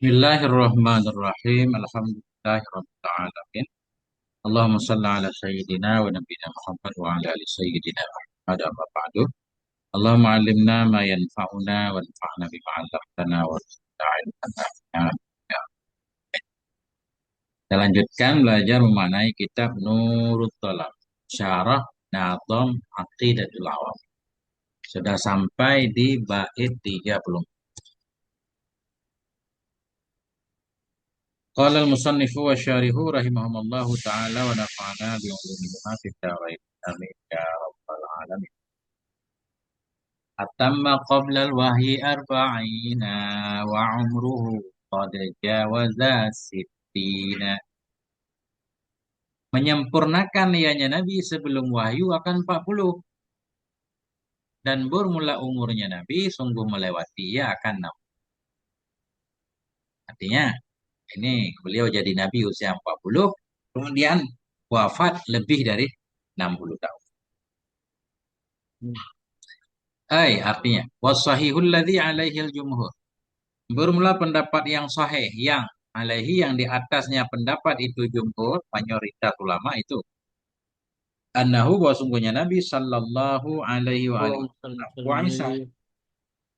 Bismillahirrahmanirrahim. Alhamdulillahirabbil alamin. Allahumma shalli ala sayyidina wa nabiyyina Muhammad wa ala ali sayyidina Muhammad amma ba'du. Allahumma 'allimna ma yanfa'una wanfa'na bima 'allamtana warzuqna 'ilman nafi'an. Ya. Kita lanjutkan belajar memaknai kitab Nurut Thalam, Syarah Nadham Aqidatul Awam. Sudah sampai di bait 30. Qala al-musannifu wa syarihu rahimahumullahu ta'ala wa nafa'ana bi'ulumihima fid dharain. Amin ya rabbal alamin. Atamma qabla al-wahyi arba'ina wa umruhu qad jawaza sittina. Menyempurnakan ianya Nabi sebelum wahyu akan 40 dan bermula umurnya Nabi sungguh melewati ia akan 6. Artinya ini beliau jadi Nabi usia 40 kemudian wafat lebih dari 60 tahun. Artinya wasahihul ladzi alaihil jumhur. Bermula pendapat yang sahih yang alaihi yang di atasnya pendapat itu jumhur mayoritas ulama itu annahu bahwa sungguhnya Nabi sallallahu alaihi wa alihi wa Isa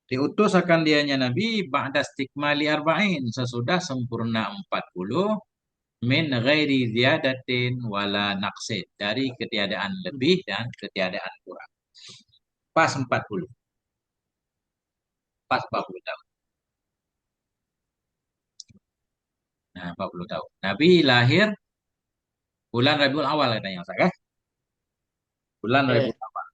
diutus akan dianya Nabi ba'da istikmali arba'in sesudah sempurna 40 min ghairi ziyadatin wala naqsid dari ketiadaan lebih dan ketiadaan kurang. Pas 40. Pas 40 tahun. Nah, 40 tahun. Nabi lahir bulan Rabiul Awal katanya, Ustaz, kan? Bulan Rabiul Awal.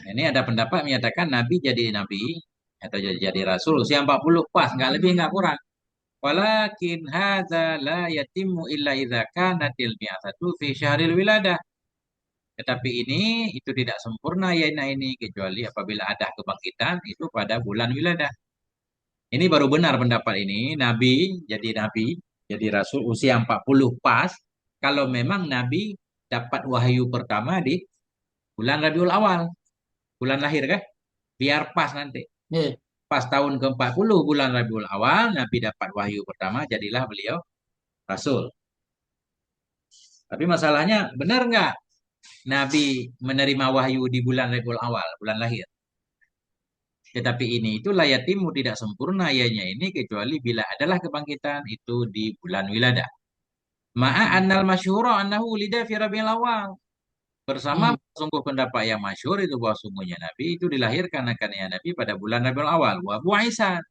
Ini ada pendapat menyatakan Nabi jadi Nabi atau jadi Rasul usia 40 pas, nggak lebih nggak kurang. Walakin hadza la yatimmu illa idza kanatil mi'atatu fi syahril wiladah. Tetapi ini itu tidak sempurna ya ini kecuali apabila ada kebangkitan itu pada bulan wiladah. Ini baru benar pendapat ini, Nabi, jadi Rasul usia 40 pas kalau memang Nabi dapat wahyu pertama di bulan Rabiul Awal, bulan lahir kan? Biar pas nanti. Iya. Pas tahun ke-40 bulan Rabiul Awal, Nabi dapat wahyu pertama, jadilah beliau Rasul. Tapi masalahnya, benar nggak Nabi menerima wahyu di bulan Rabiul Awal, bulan lahir? Tetapi ini itu layatimu tidak sempurna ianya ini kecuali bila adalah kebangkitan itu di bulan wiladah. Ma'a annal masyhura annahu ulida fi Rabiul Awal. Bersama Hmm. sungguh pendapat yang masyhur itu bahwa sungguhnya Nabi itu dilahirkan akan ya Nabi pada bulan Rabiul Awal. Wa bu'isa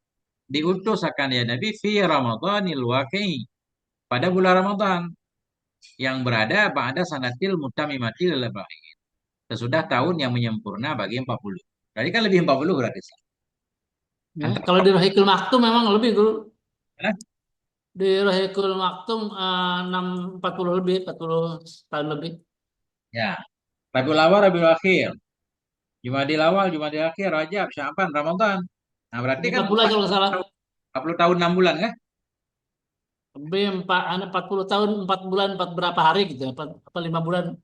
diutus akan ya Nabi fi Ramadhanil waqi pada bulan Ramadan yang berada pada sanatil mutamimatil labain. Sesudah tahun yang menyempurna bagi 40. Berarti kan lebih 40 berarti. Ya, Antara kalau di Rohikul Maktum memang lebih dulu. eh, Di Rohikul Maktum 40 lebih, 40 tahun lebih. ya, Rabiul Awal, Rabiul Akhir, Jumadil Awal, Jumadil Akhir, Rajab, Sya'ban, Ramadan. Nah, berarti Lebih kan 40 aja kalau nggak salah. 40 tahun 6 bulan kan? Lebih 40 tahun, 4 bulan, 4 berapa hari gitu. Apa 5 bulan,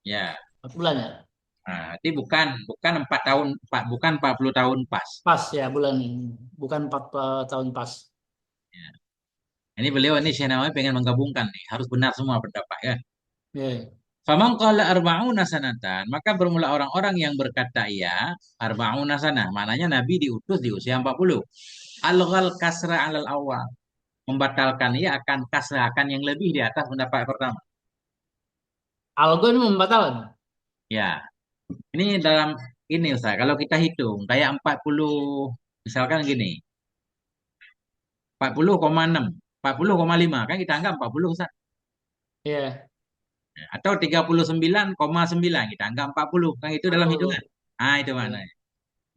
Ya. 4 bulan ya. Nah, berarti bukan bukan 4 tahun, bukan 40 tahun pas. Pas ya bulan. Bukan 4 tahun pas. Ya. Ini beliau ini Syekh Nawawi pengen menggabungkan nih, harus benar semua pendapat ya. Ya. Faman qala arba'una sanatan, maka bermula orang-orang yang berkata iya, arba'una sanah, maknanya Nabi diutus di usia 40. Alghal kasra alal awal, membatalkan ia akan kasra akan yang lebih di atas pendapat pertama. Algo ini membatalkan. Ya, ini dalam ini Ustaz, kalau kita hitung kayak 40 misalkan gini, 40,6, 40,5 kan kita anggap 40 Ustaz. Iya, Atau 39,9 kita anggap 40 kan itu dalam hitungan. 40. Ah itu Iya. mana?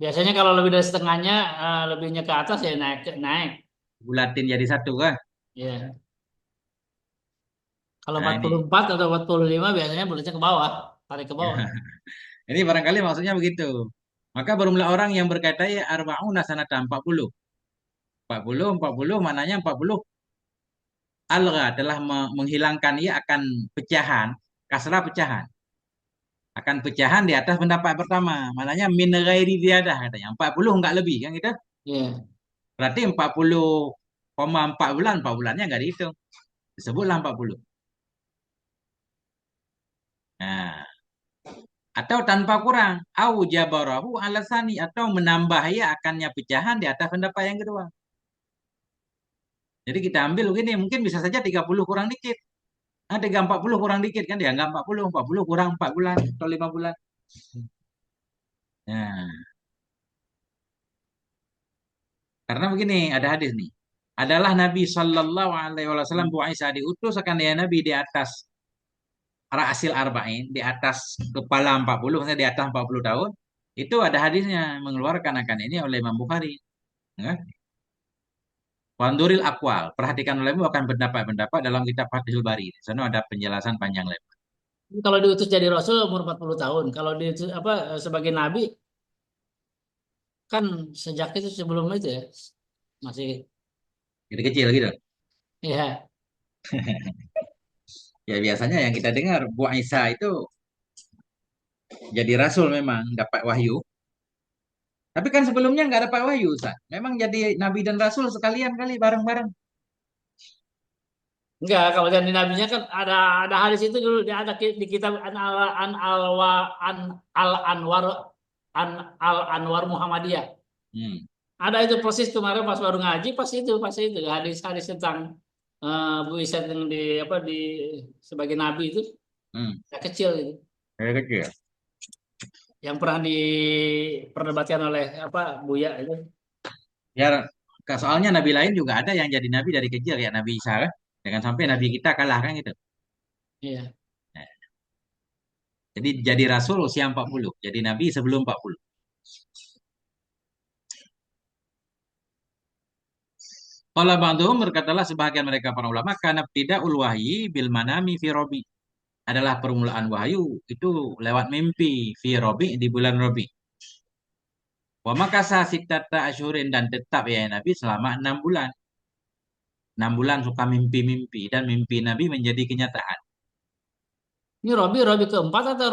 Biasanya kalau lebih dari setengahnya, lebihnya ke atas ya naik, naik. Bulatin jadi satu kan? Iya. Kalau Nah empat ini. puluh empat atau 45 biasanya bulatnya ke bawah, tarik ke bawah. Ini barangkali maksudnya begitu. Maka bermula orang yang berkata ya arba'una sanata 40. 40, 40 maknanya 40 alga telah menghilangkan ia akan pecahan, kasrah pecahan. Akan pecahan di atas pendapat pertama. Maknanya min ghairi ziyadah katanya. 40 enggak lebih kan gitu. Iya. Berarti 40,4 bulan, 4 bulannya nggak dihitung. Disebutlah 40. Nah, atau tanpa kurang. Au jabarahu alasani. Atau menambah ya akannya pecahan di atas pendapat yang kedua. Jadi kita ambil begini, mungkin bisa saja 30 kurang dikit. Nah, 340 kurang dikit kan, dia nggak 40 kurang 4 bulan atau 5 bulan. Nah, karena begini, ada hadis nih. Adalah Nabi Shallallahu Alaihi Wasallam Bu Aisyah diutus akan dia Nabi di atas Ra'asil Arba'in, di atas kepala 40, maksudnya di atas 40 tahun. Itu ada hadisnya mengeluarkan akan ini oleh Imam Bukhari. Ya. Wanduril Akwal, perhatikan olehmu akan pendapat-pendapat dalam kitab Fathul Bari. Di sana ada penjelasan panjang lebar. Kalau diutus jadi rasul umur 40 tahun. Kalau diutus apa sebagai nabi kan sejak itu sebelum itu ya masih Jadi kecil gitu. ya. Ya biasanya yang kita dengar Bu Aisyah itu jadi rasul memang dapat wahyu. Tapi kan sebelumnya nggak dapat wahyu, Ustaz. Memang jadi nabi dan rasul sekalian kali bareng-bareng. Enggak, kalau yang di nabinya kan ada hadis itu dulu ada di kitab An Anwar Al Anwar Muhammadiyah. Hmm, Ada itu persis kemarin pas baru ngaji pas itu hadis-hadis tentang Bu Isa yang di apa di sebagai nabi itu hmm. ya kecil itu Dari kecil. yang pernah diperdebatkan oleh apa Buya itu. Ya, soalnya nabi lain juga ada yang jadi nabi dari kecil ya Nabi Isa kan. Jangan sampai nabi kita kalah kan gitu. Iya. Nah, jadi jadi rasul usia 40, jadi nabi sebelum 40. Kalau ba'dhum berkatalah sebahagian mereka para ulama karena tidak wahyi bil manami fi robi adalah permulaan wahyu itu lewat mimpi fi robi di bulan robi. Wa makasa sitata asyurin dan tetap ya Nabi selama 6 bulan. 6 bulan suka mimpi-mimpi dan mimpi Nabi menjadi kenyataan. Ini Robi keempat atau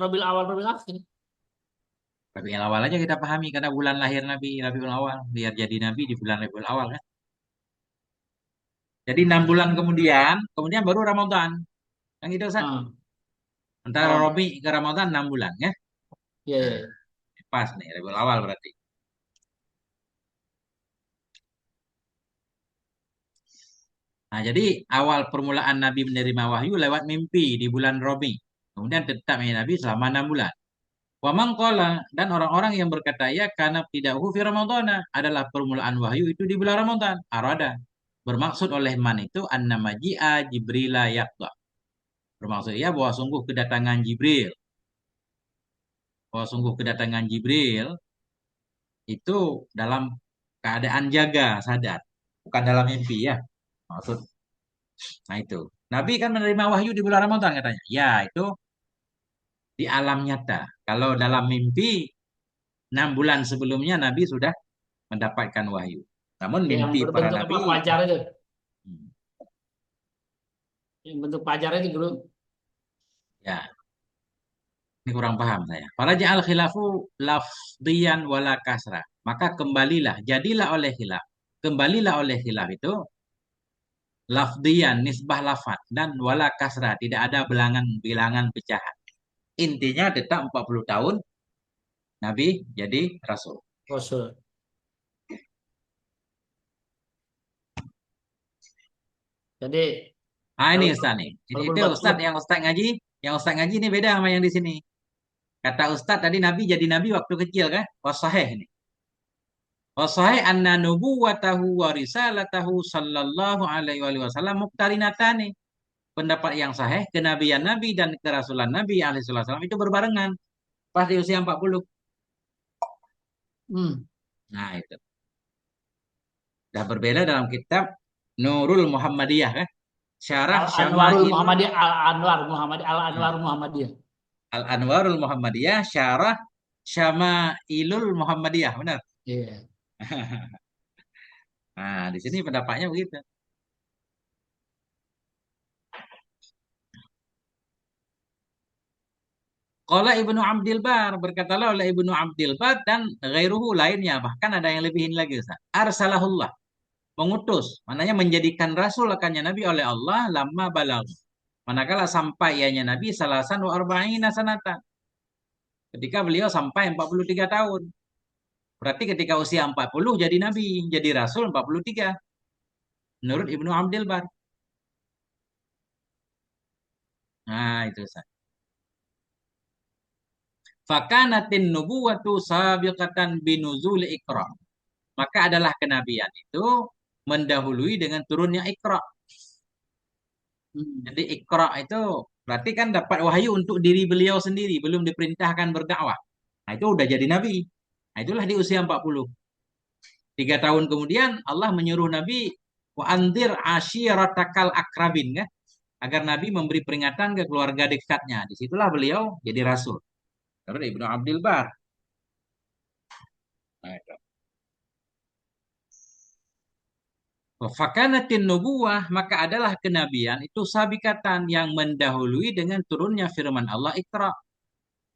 Robi awal Robi akhir? Rabiul awal aja kita pahami karena bulan lahir Nabi Rabiul awal biar jadi Nabi di bulan Rabiul awal kan. Jadi 6 bulan kemudian baru Ramadan. Yang itu Ustaz. Ah, Antara oh, Rabi ke Ramadan 6 bulan ya. iya, Nah, iya. pas nih Rabiul awal berarti. Nah, jadi awal permulaan Nabi menerima wahyu lewat mimpi di bulan Rabi. Kemudian tetap Nabi selama 6 bulan. Wa man qala dan orang-orang yang berkata ya karena tidak fi Ramadan adalah permulaan wahyu itu di bulan Ramadan. Arada. Bermaksud oleh man itu annama ji'a Jibrila yaqda. Bermaksud ya bahwa sungguh kedatangan Jibril. Bahwa sungguh kedatangan Jibril itu dalam keadaan jaga, sadar. Bukan dalam mimpi ya. Maksud. Nah itu. Nabi kan menerima wahyu di bulan Ramadan katanya. Ya itu di alam nyata. Kalau dalam mimpi 6 bulan sebelumnya Nabi sudah mendapatkan wahyu. Namun Yang mimpi para berbentuk apa nabi, fajar itu? hmm, Yang bentuk fajar itu dulu. ya ini kurang paham saya. Para ja'al khilafu lafdiyan wala kasrah. Maka kembalilah, jadilah oleh khilaf. Kembalilah oleh khilaf itu lafdiyan, nisbah lafad dan wala kasrah. Tidak ada bilangan pecahan. Intinya tetap 40 tahun Nabi jadi Rasul. Rasul. Jadi Ah ini kalau Ustaz nih. Ini walaupun itu Ustaz 40 yang Ustaz ngaji ini beda sama yang di sini. Kata Ustaz tadi Nabi jadi Nabi waktu kecil kan? Oh sahih ini. Wasahih anna nubuwatahu wa risalatahu sallallahu alaihi wasallam muqtarinatani. Pendapat yang sahih, kenabian Nabi dan kerasulan Nabi alaihi wasallam itu berbarengan. Pas di usia 40. hmm. Nah, itu. Dan berbeda dalam kitab Nurul Muhammadiyah kan. Syarah Al Anwarul Syama'ilul Muhammadiyah Al Anwar Muhammad Al nah, Anwar Muhammadiyah. Al-Anwarul Muhammadiyah Syarah Syama'ilul Muhammadiyah. Benar. Iya. Nah, di sini pendapatnya begitu. Qala Ibnu Abdil Bar, berkatalah oleh Ibnu Abdil Bar dan ghairuhu lainnya, bahkan ada yang lebihin lagi Ustaz. Arsalahullah, mengutus, maknanya menjadikan rasul akannya Nabi oleh Allah lama balag. Manakala sampai ianya Nabi salasan wa arba'ina sanatan. Ketika beliau sampai 43 tahun. Berarti ketika usia 40 jadi Nabi, jadi Rasul 43. Menurut Ibnu Abdil Bar. Nah, itu Ustaz. Fakanatin nubuwatu sabiqatan binuzul Iqra. Maka adalah kenabian itu mendahului dengan turunnya Iqra. Hmm. Jadi Iqra itu berarti kan dapat wahyu untuk diri beliau sendiri, belum diperintahkan berdakwah. Nah, itu udah jadi nabi. Nah, itulah di usia 40. 3 tahun kemudian Allah menyuruh Nabi wa anzir ashiratakal akrabin kan? Agar Nabi memberi peringatan ke keluarga dekatnya. Disitulah beliau jadi rasul. Menurut Ibnu Abdul Bar. Nah, itu. Fakanatin nubuwah, maka adalah kenabian itu sabikatan yang mendahului dengan turunnya firman Allah Iqra.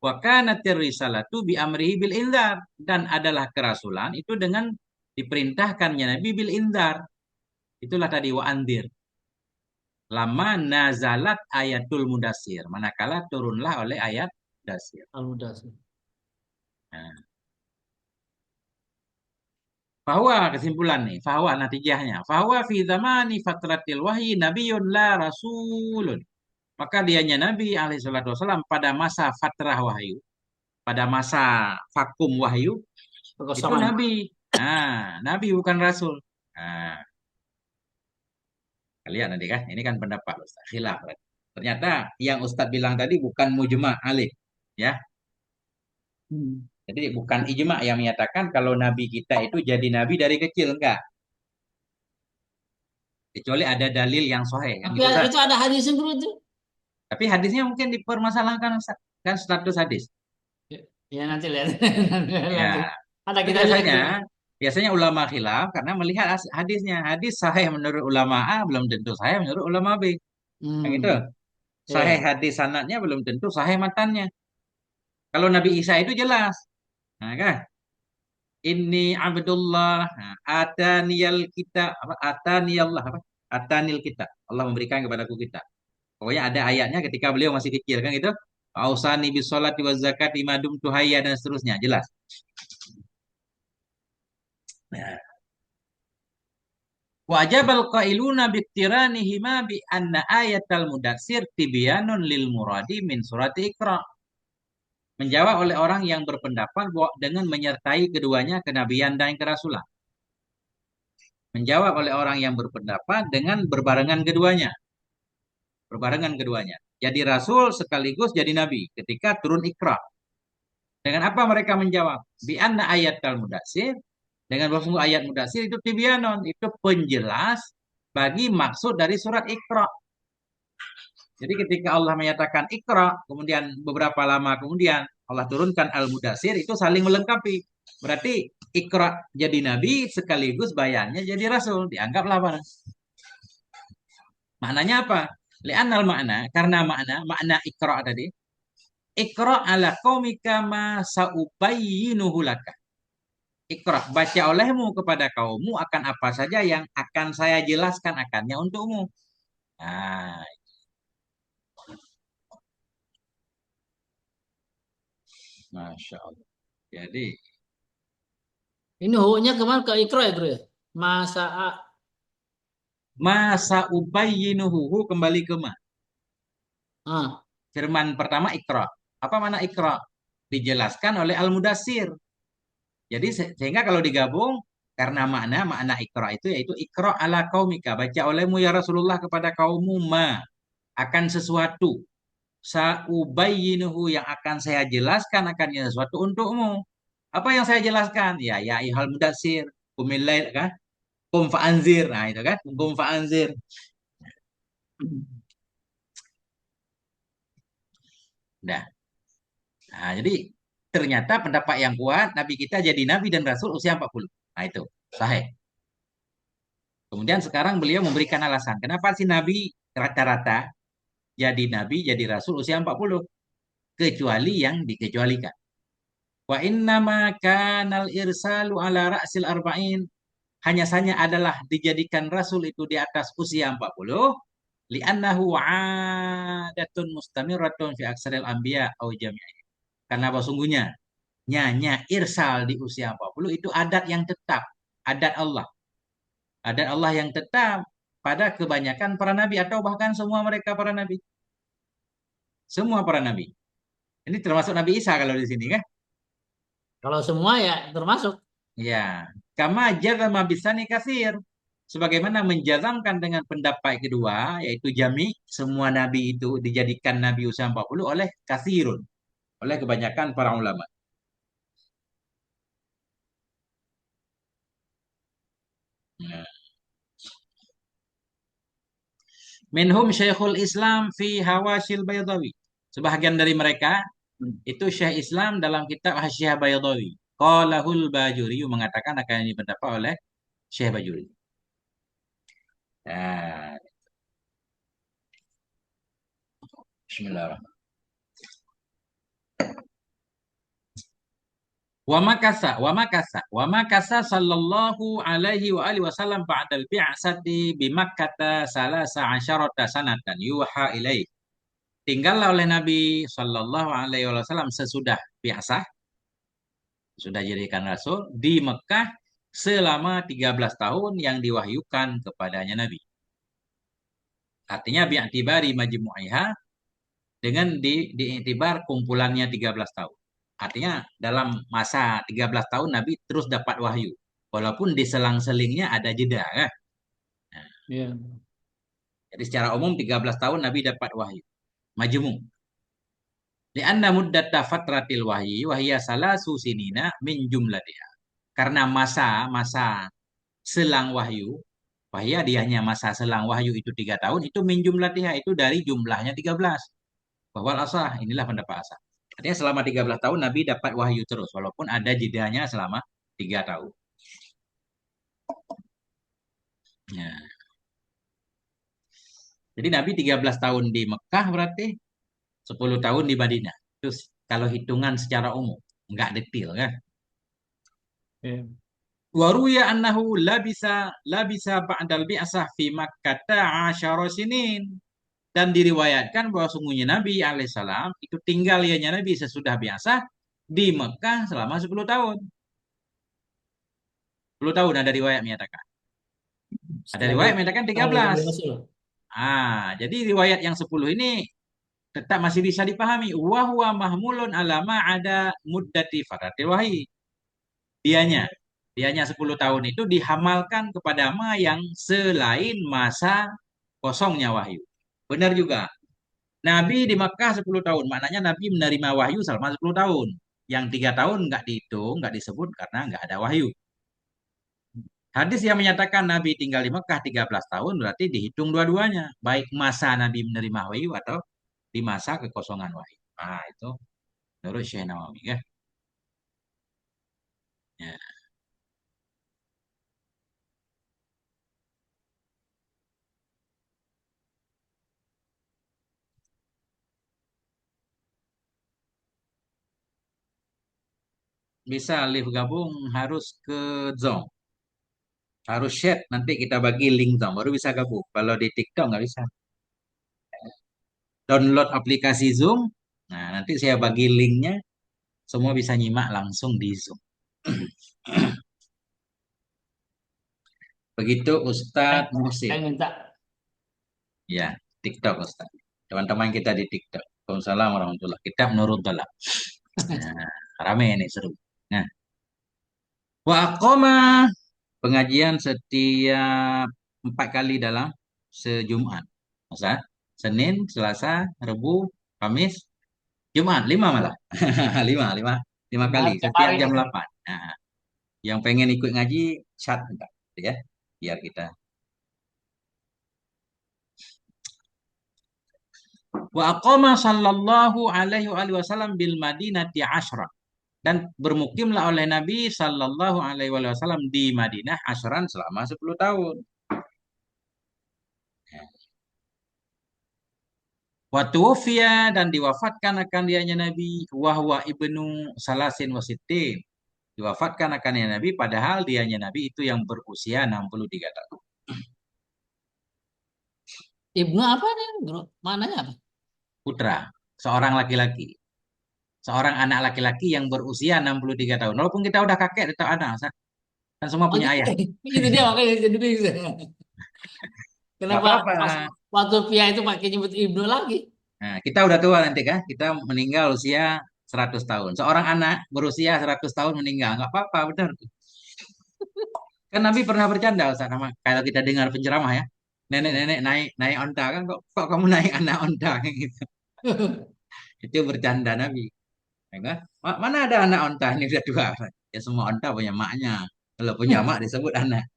Wa kanatir risalatu bi amrihi bil inzar, dan adalah kerasulan itu dengan diperintahkannya Nabi bil inzar. Itulah tadi wa andir. Lama nazalat ayatul mudasir, manakala turunlah oleh ayat dasir. Al-Mudaththir. Nah, bahwa kesimpulan nih, bahwa natijahnya, bahwa fi zamani fatratil wahyi nabiyyun la rasulun. Maka dianya Nabi alaihi salatu wasallam pada masa fatrah wahyu, pada masa vakum wahyu, itu Kekosongan. Nabi. Nah, Nabi bukan Rasul. Nah, lihat nanti kan, ini kan pendapat Ustaz. Khilaf. Ternyata yang Ustaz bilang tadi bukan mujma' alih. Ya, Hmm. jadi bukan ijma' yang menyatakan kalau Nabi kita itu jadi Nabi dari kecil. Enggak. Kecuali ada dalil yang sahih. Kan Tapi gitu Ustaz. itu ada hadis sendiri itu. Tapi hadisnya mungkin dipermasalahkan Ustaz. Kan status hadis. Ya, ya, nanti lihat. Ya, Nanti. Ada itu kita lihat biasanya tuh. biasanya ulama khilaf karena melihat hadisnya. Hadis sahih menurut ulama A belum tentu sahih menurut ulama B. Yang itu. Hmm. Sahih Ya. hadis sanadnya belum tentu sahih matannya. Kalau Nabi Isa itu jelas. Nah, kan? Ini Abdullah, nah, ataniyal kita, apa? Ataniyallah, apa? Atanil kita. Allah memberikan kepadaku kita. Pokoknya ada ayatnya ketika beliau masih kecil kan gitu. Ausani bis sholati waz zakati madum tuhayya dan seterusnya, jelas. Nah, wajabal qailuna biqtiranihima bi anna ayatal mudatsir tibyanun lil muradi min surati Iqra. Menjawab oleh orang yang berpendapat bahwa dengan menyertai keduanya kenabian dan kerasulan. Menjawab oleh orang yang berpendapat dengan berbarengan keduanya. Berbarengan keduanya. Jadi rasul sekaligus jadi nabi ketika turun Iqra. Dengan apa mereka menjawab? Bi anna ayat al-mudatsir, dengan bahwa ayat mudatsir itu tibyanon, itu penjelas bagi maksud dari surat Iqra. Jadi ketika Allah menyatakan Iqra, kemudian beberapa lama kemudian Allah turunkan Al-Mudatsir, itu saling melengkapi. Berarti Iqra jadi nabi sekaligus bayannya jadi rasul, dianggaplah bareng. Maknanya apa? Li'annal makna, karena makna Iqra tadi, Iqra ala qaumika ma saubayyinuhu laka. Iqra, baca olehmu kepada kaummu akan apa saja yang akan saya jelaskan akannya untukmu. Nah, Masya Allah. Jadi, Ini huknya kemana ke Iqra ya, Bro ya? Masa masa ubayyinuhu kembali ke ma. ah, Firman pertama Iqra. Apa mana Iqra? Dijelaskan oleh Al-Mudassir. Jadi sehingga kalau digabung karena makna Iqra itu yaitu Iqra ala qaumika, baca olehmu ya Rasulullah kepada kaummu ma akan sesuatu saubayyinuhu yang akan saya jelaskan akannya sesuatu untukmu. Apa yang saya jelaskan? Ya ihal mudassir, qumil lail kan? Qum fa'anzir. Nah, itu kan? Qum fa'anzir. Nah, nah, jadi ternyata pendapat yang kuat Nabi kita jadi Nabi dan Rasul usia 40. Nah, itu sahih. Kemudian sekarang beliau memberikan alasan. Kenapa sih Nabi rata-rata jadi Nabi, jadi Rasul usia 40? kecuali yang dikecualikan. Wa innama kanal irsalu ala ra'sil arba'in. Hanya saja adalah dijadikan rasul itu di atas usia 40. Li'annahu adatun mustamirratun fi aksaril anbiya au jami'i. Karena apa sungguhnya? Nyanya irsal di usia 40 itu adat yang tetap. Adat Allah. Adat Allah yang tetap pada kebanyakan para nabi atau bahkan semua mereka para nabi. Semua para nabi. Ini termasuk Nabi Isa kalau di sini kan? Kalau semua ya termasuk. Ya, kama jazama bisani kasir. Sebagaimana menjazamkan dengan pendapat kedua, yaitu jami, semua nabi itu dijadikan nabi usia 40 oleh kasirun, oleh kebanyakan para ulama. Ya. Minhum Syekhul Islam fi Hawasil Baydawi. Sebahagian dari mereka itu Syekh Islam dalam kitab Hasyiah Baydawi. Qalahul Bajuri mengatakan akan ini pendapat oleh Syekh Bajuri. Ya, Bismillahirrahmanirrahim. Wa makasa sallallahu alaihi wa alihi wasallam ba'dal bi'sati bi Makkah salasa asyarata sanatan yuha ilaih. Tinggallah oleh Nabi sallallahu alaihi wasallam sesudah biasa, sudah jadikan rasul di Mekah selama 13 tahun yang diwahyukan kepadanya Nabi. Artinya bi'tibari majmu'iha dengan diiktibar kumpulannya 13 tahun. Artinya dalam masa 13 tahun Nabi terus dapat wahyu. Walaupun di selang-selingnya ada jeda kan. Nah, Ya. jadi secara umum 13 tahun Nabi dapat wahyu. Majmu. Lianna muddata fatratil wahyi wahya salasu sinina min jumlatiha. Karena masa selang wahyu, wahya dianya masa selang wahyu itu 3 tahun, itu min jumlatiha, itu dari jumlahnya 13. Bahwa asah, inilah pendapat asah. Artinya selama 13 tahun Nabi dapat wahyu terus, walaupun ada jedanya selama 3 tahun. Ya. Jadi Nabi 13 tahun di Mekah berarti 10 tahun di Madinah. Terus kalau hitungan secara umum, enggak detail kan. Ya. Waruya annahu labisa ba'dal bi'sah fi Makkah 10 sinin. Dan diriwayatkan bahwa sungguhnya Nabi alaihissalam itu tinggal ianya Nabi sesudah biasa di Mekah selama 10 tahun. 10 tahun ada riwayat menyatakan. Ada Setelah riwayat menyatakan jadi 13. rasul. Jadi riwayat yang 10 ini tetap masih bisa dipahami. Wa huwa mahmulun alama ada muddati faratil wahyi. Dianya, dianya 10 tahun itu dihamalkan kepada ma yang selain masa kosongnya wahyu. Benar juga. Nabi di Makkah 10 tahun, maknanya Nabi menerima wahyu selama 10 tahun. Yang 3 tahun nggak dihitung, nggak disebut karena nggak ada wahyu. Hadis yang menyatakan Nabi tinggal di Mekah 13 tahun berarti dihitung dua-duanya. Baik masa Nabi menerima wahyu atau di masa kekosongan wahyu. Nah, itu menurut Syekh Nawawi ya. Ya. Bisa live gabung harus ke Zoom. Harus share, nanti kita bagi link Zoom, baru bisa gabung. Kalau di TikTok nggak bisa. Download aplikasi Zoom, nah nanti saya bagi linknya, semua bisa nyimak langsung di Zoom. Begitu Saya, Ustadz Muhsin. saya minta. Ya, TikTok Ustadz. Teman-teman kita di TikTok. Waalaikumsalam warahmatullahi wabarakatuh. Kita menurut Dalak. Nah, rame ini seru. Nah, wa aqoma pengajian setiap 4 kali dalam sejumat. Masa? Senin, Selasa, Rabu, Kamis, Jumat, 5 malah. 5, 5, 5 kali Nah, tiap setiap hari. jam 8. Nah, yang pengen ikut ngaji, chat entar, ya, biar kita. Wa aqama sallallahu alaihi wasallam bil Madinati asyra. Dan bermukimlah oleh Nabi sallallahu alaihi wasallam di Madinah asyran selama 10 tahun. Wa tuwfiya dan diwafatkan akan dianya Nabi wahwa ibnu salasin wasittin. Diwafatkan akan dianya Nabi padahal dianya Nabi itu yang berusia 63 tahun. Ibnu apa nih, bro? Mananya apa? Putra, seorang laki-laki. Seorang anak laki-laki yang berusia 63 tahun. Walaupun kita udah kakek tetap anak, Ustaz. Kan semua Oh punya gitu. ayah. Itu dia makanya jadi bingung. Nggak Kenapa apa-apa. pas waktu Pia itu pakai nyebut Ibnu lagi? Nah, kita udah tua nanti kan. Kita meninggal usia 100 tahun. Seorang anak berusia 100 tahun meninggal. Nggak apa-apa, benar. Kan Nabi pernah bercanda Ustaz, sama kalau kita dengar penceramah ya. Nenek-nenek naik naik onta kan kok kamu naik anak onta kayak gitu. Itu bercanda Nabi. Ya kan? Mana ada anak onta ini udah dua. Ya semua onta punya maknya. Kalau punya mak disebut anak.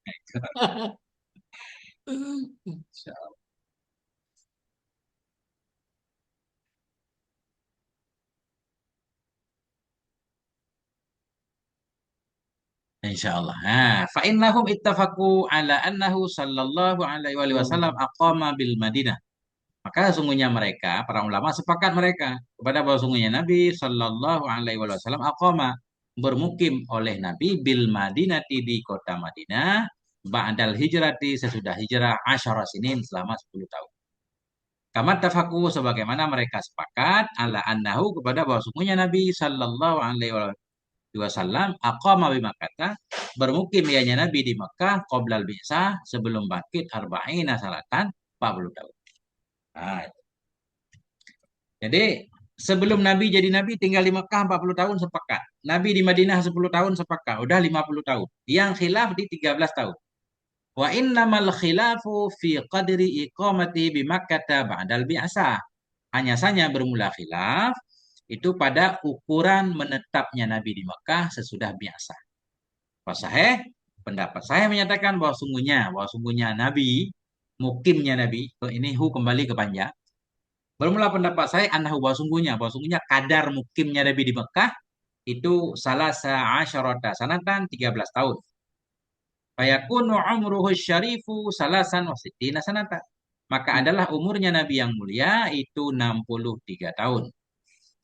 Insya Allah. Nah, fa innahum ittafaqu ala annahu sallallahu alaihi wasallam aqama bil Madinah. Maka sesungguhnya mereka, para ulama sepakat mereka kepada bahwa sesungguhnya Nabi Shallallahu Alaihi Wasallam aqama bermukim oleh Nabi bil Madinati di kota Madinah ba'dal hijrati sesudah hijrah asyara sinin selama 10 tahun. Kamat tafaku sebagaimana mereka sepakat ala annahu kepada bahwa sesungguhnya Nabi Shallallahu Alaihi Wasallam aqama bi Makkah bermukim ianya Nabi di Mekah qoblal bi'sah sebelum bangkit arba'ina salatan 40 tahun. Nah, jadi sebelum Nabi jadi Nabi tinggal di Mekah 40 tahun sepakat. Nabi di Madinah 10 tahun sepakat. Udah 50 tahun. Yang khilaf di 13 tahun. Wa innamal khilafu fi qadri iqamati bi Makkah ba'dal bi'asah. Hanya saja bermula khilaf itu pada ukuran menetapnya Nabi di Mekah sesudah biasa. Sahih, pendapat saya menyatakan bahwa sungguhnya Nabi, mukimnya Nabi, ini kembali ke panjang. Bermula pendapat saya bahwa sungguhnya kadar mukimnya Nabi di Mekah itu salah asyarata sanatan 13 tahun. Fayakunu umruhu syarifu salasan wasittina sanatan. Maka adalah umurnya Nabi yang mulia itu 63 tahun.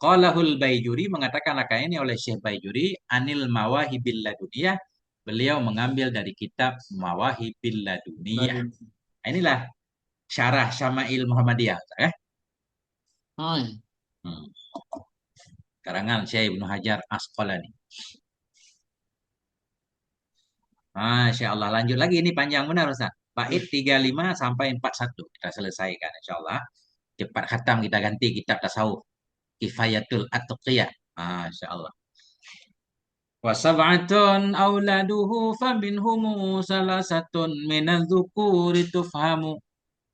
Qalahul Baijuri mengatakan langkah ini oleh Syekh Baijuri anil mawahibil laduniyah. Beliau mengambil dari kitab Mawahibil Laduniyah. Baru. Nah, inilah syarah Syama'il Muhammadiyah. Oh, ya. Hmm. Karangan Syekh Ibnu Hajar Asqalani. Masya Allah. Lanjut lagi. Ini panjang benar Ustaz. Bait 35 sampai 41. Kita selesaikan insya Allah. Cepat khatam kita ganti kitab tasawuf. Kifayatul At-Tuqiyah. Masya Allah. Wasab'atun auladuhu faminhumu salasatun minadzukuri tufhamu.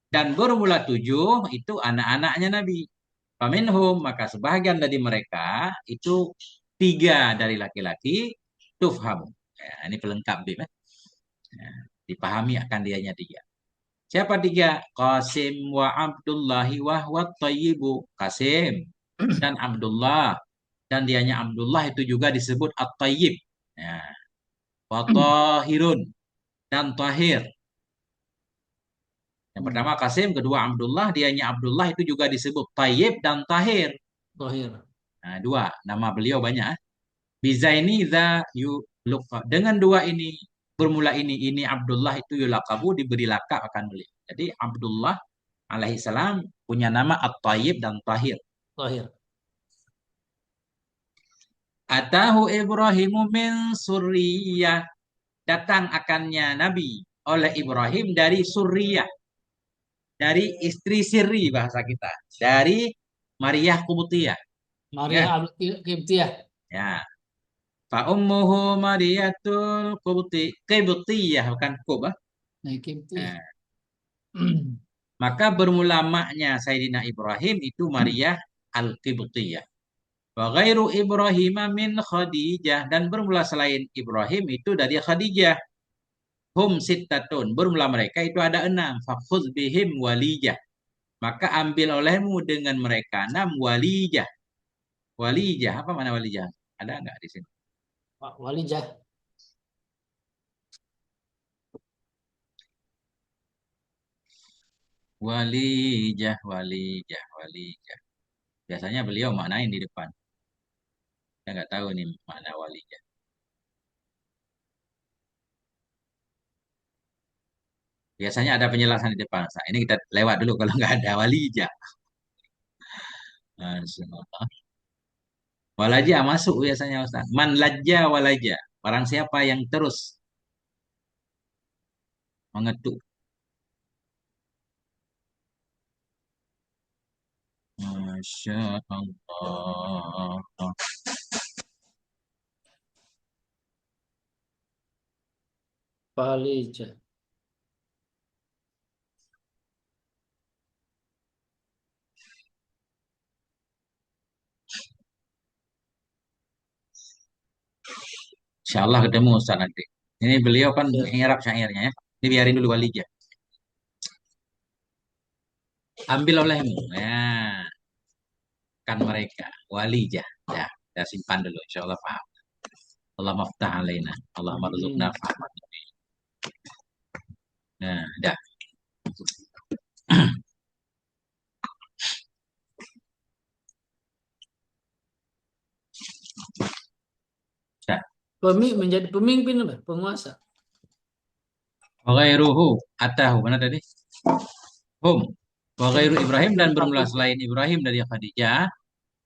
Dan bermula 7 itu anak-anaknya Nabi. Faminhum maka sebahagian dari mereka itu 3 dari laki-laki tufhamu. Ya, ini pelengkap Bib. Ya, dipahami akan dianya 3. Siapa 3? Qasim wa Abdullahi wa huwa thayyibu. Qasim dan Abdullah. Dan dianya Abdullah itu juga disebut At-Tayyib. Ya. Wa Tahirun dan Tahir. Yang pertama Qasim, kedua Abdullah. Dianya Abdullah itu juga disebut Tayyib dan Tahir. Zahir. Nah, 2. Nama beliau banyak. Bizaini za yuluqa. Dengan 2 ini bermula ini Abdullah itu yulaqabu diberi lakab akan beliau. Jadi Abdullah alaihissalam punya nama At-Tayyib dan Tahir. Zahir. Atahu Ibrahimu min Suriyah. Datang akannya Nabi oleh Ibrahim dari Suriyah. Dari istri Siri bahasa kita. Dari Maria Kubutiyah. Maria Ya. Abdul Kiptiah. Ya. Fa ummuhu Mariyatul Qibtiyah bukan Qub. Nah, Kiptiah. Nah, maka bermula maknya Sayyidina Ibrahim itu Maria Al-Qibtiyah. Wa ghairu Ibrahim min Khadijah dan bermula selain Ibrahim itu dari Khadijah. Hum sittatun bermula mereka itu ada 6. Fakhudz bihim walijah. Maka ambil olehmu dengan mereka 6 walijah. Walijah apa mana walijah? Ada enggak di sini? Pak Walijah. Walijah, walijah, walijah. Biasanya beliau maknain di depan. Saya nggak tahu nih makna walijah. Biasanya ada penjelasan di depan. Nah, ini kita lewat dulu kalau nggak ada walijah. Masya. Walajah masuk biasanya Ustaz. Man lajja walajah. Barang siapa yang terus mengetuk. Masya Allah. Palija. Insya Allah ketemu Ustaz nanti. Ini beliau kan Ya. nyerap syairnya ya. Ini biarin dulu walijah. Ambil olehmu. Ya, kan mereka. Walijah. Ya, kita simpan dulu. Insya Allah paham. Allah maftah alaina. Allah marzuqna Hmm. fahman. Nah, dah. Dah. Menjadi pemimpin apa? Penguasa. Ghairuhu atahu. Mana tadi? Hum. Wa ghairu Ibrahim dan Lengkap bermula itu. selain Ibrahim dari Khadijah.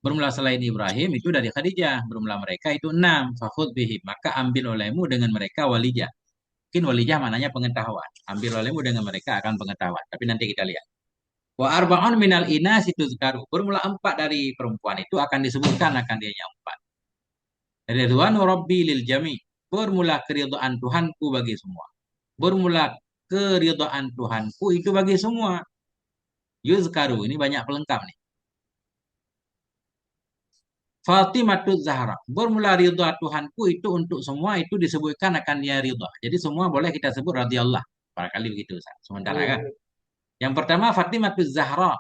Bermula selain Ibrahim itu dari Khadijah. Bermula mereka itu enam. Fakhud bihim. Maka ambil olehmu dengan mereka walijah. Mungkin walijah maknanya pengetahuan. Ambil olehmu dengan mereka akan pengetahuan. Tapi nanti kita lihat. Wa arba'un minal inas itu zekaru. Bermula empat dari perempuan itu akan disebutkan akan dianya empat. Ridwanu Rabbi lil jami. Bermula keridhaan Tuhanku bagi semua. Bermula keridhaan Tuhanku itu bagi semua. Yuzkaru. Ini banyak pelengkap nih. Fatimatu Zahra. Bermula ridha Tuhanku itu untuk semua itu disebutkan akan dia ridha. Jadi semua boleh kita sebut radhiyallah. Barangkali begitu Ustaz. Sementara kan. Iya. Yang pertama Fatimatu Zahra.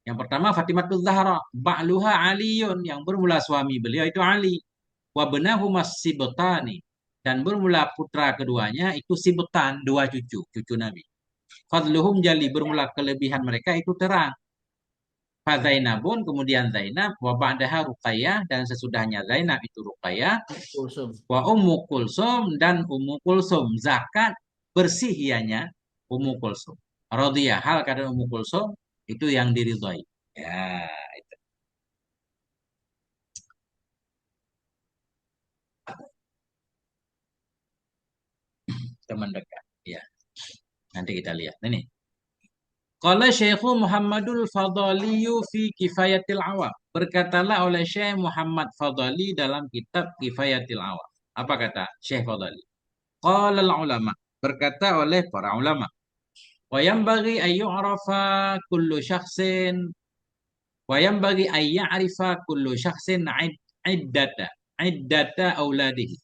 Yang pertama Fatimatu Zahra. Ba'luha Aliyun. Yang bermula suami beliau itu Ali. Wa benahuma Sibtani. Dan bermula putra keduanya itu Sibtan. Dua cucu. Cucu Nabi. Fadluhum jali. Bermula kelebihan mereka itu terang. Zainabun, kemudian Zainab, wa ba'daha Ruqayyah, dan sesudahnya Zainab itu Ruqayyah, Kulsum. wa Ummu Kulsum, dan Ummu Kulsum. Zakat bersih ianya Ummu Kulsum. Radhiyah, hal keadaan Ummu Kulsum itu yang diridhai. Ya, itu teman dekat. Ya, nanti kita lihat. Ini. Qala Syekhu Muhammadul Fadaliyu fi Kifayatil Awam. Berkatalah oleh Syekh Muhammad Fadali dalam kitab Kifayatil Awam. Apa kata Syekh Fadali? Qala ulama. Berkata oleh para ulama. Wa yanbaghi an yu'rafa kullu syakhsin wa yanbaghi an ya'rifa kullu syakhsin iddata auladihi.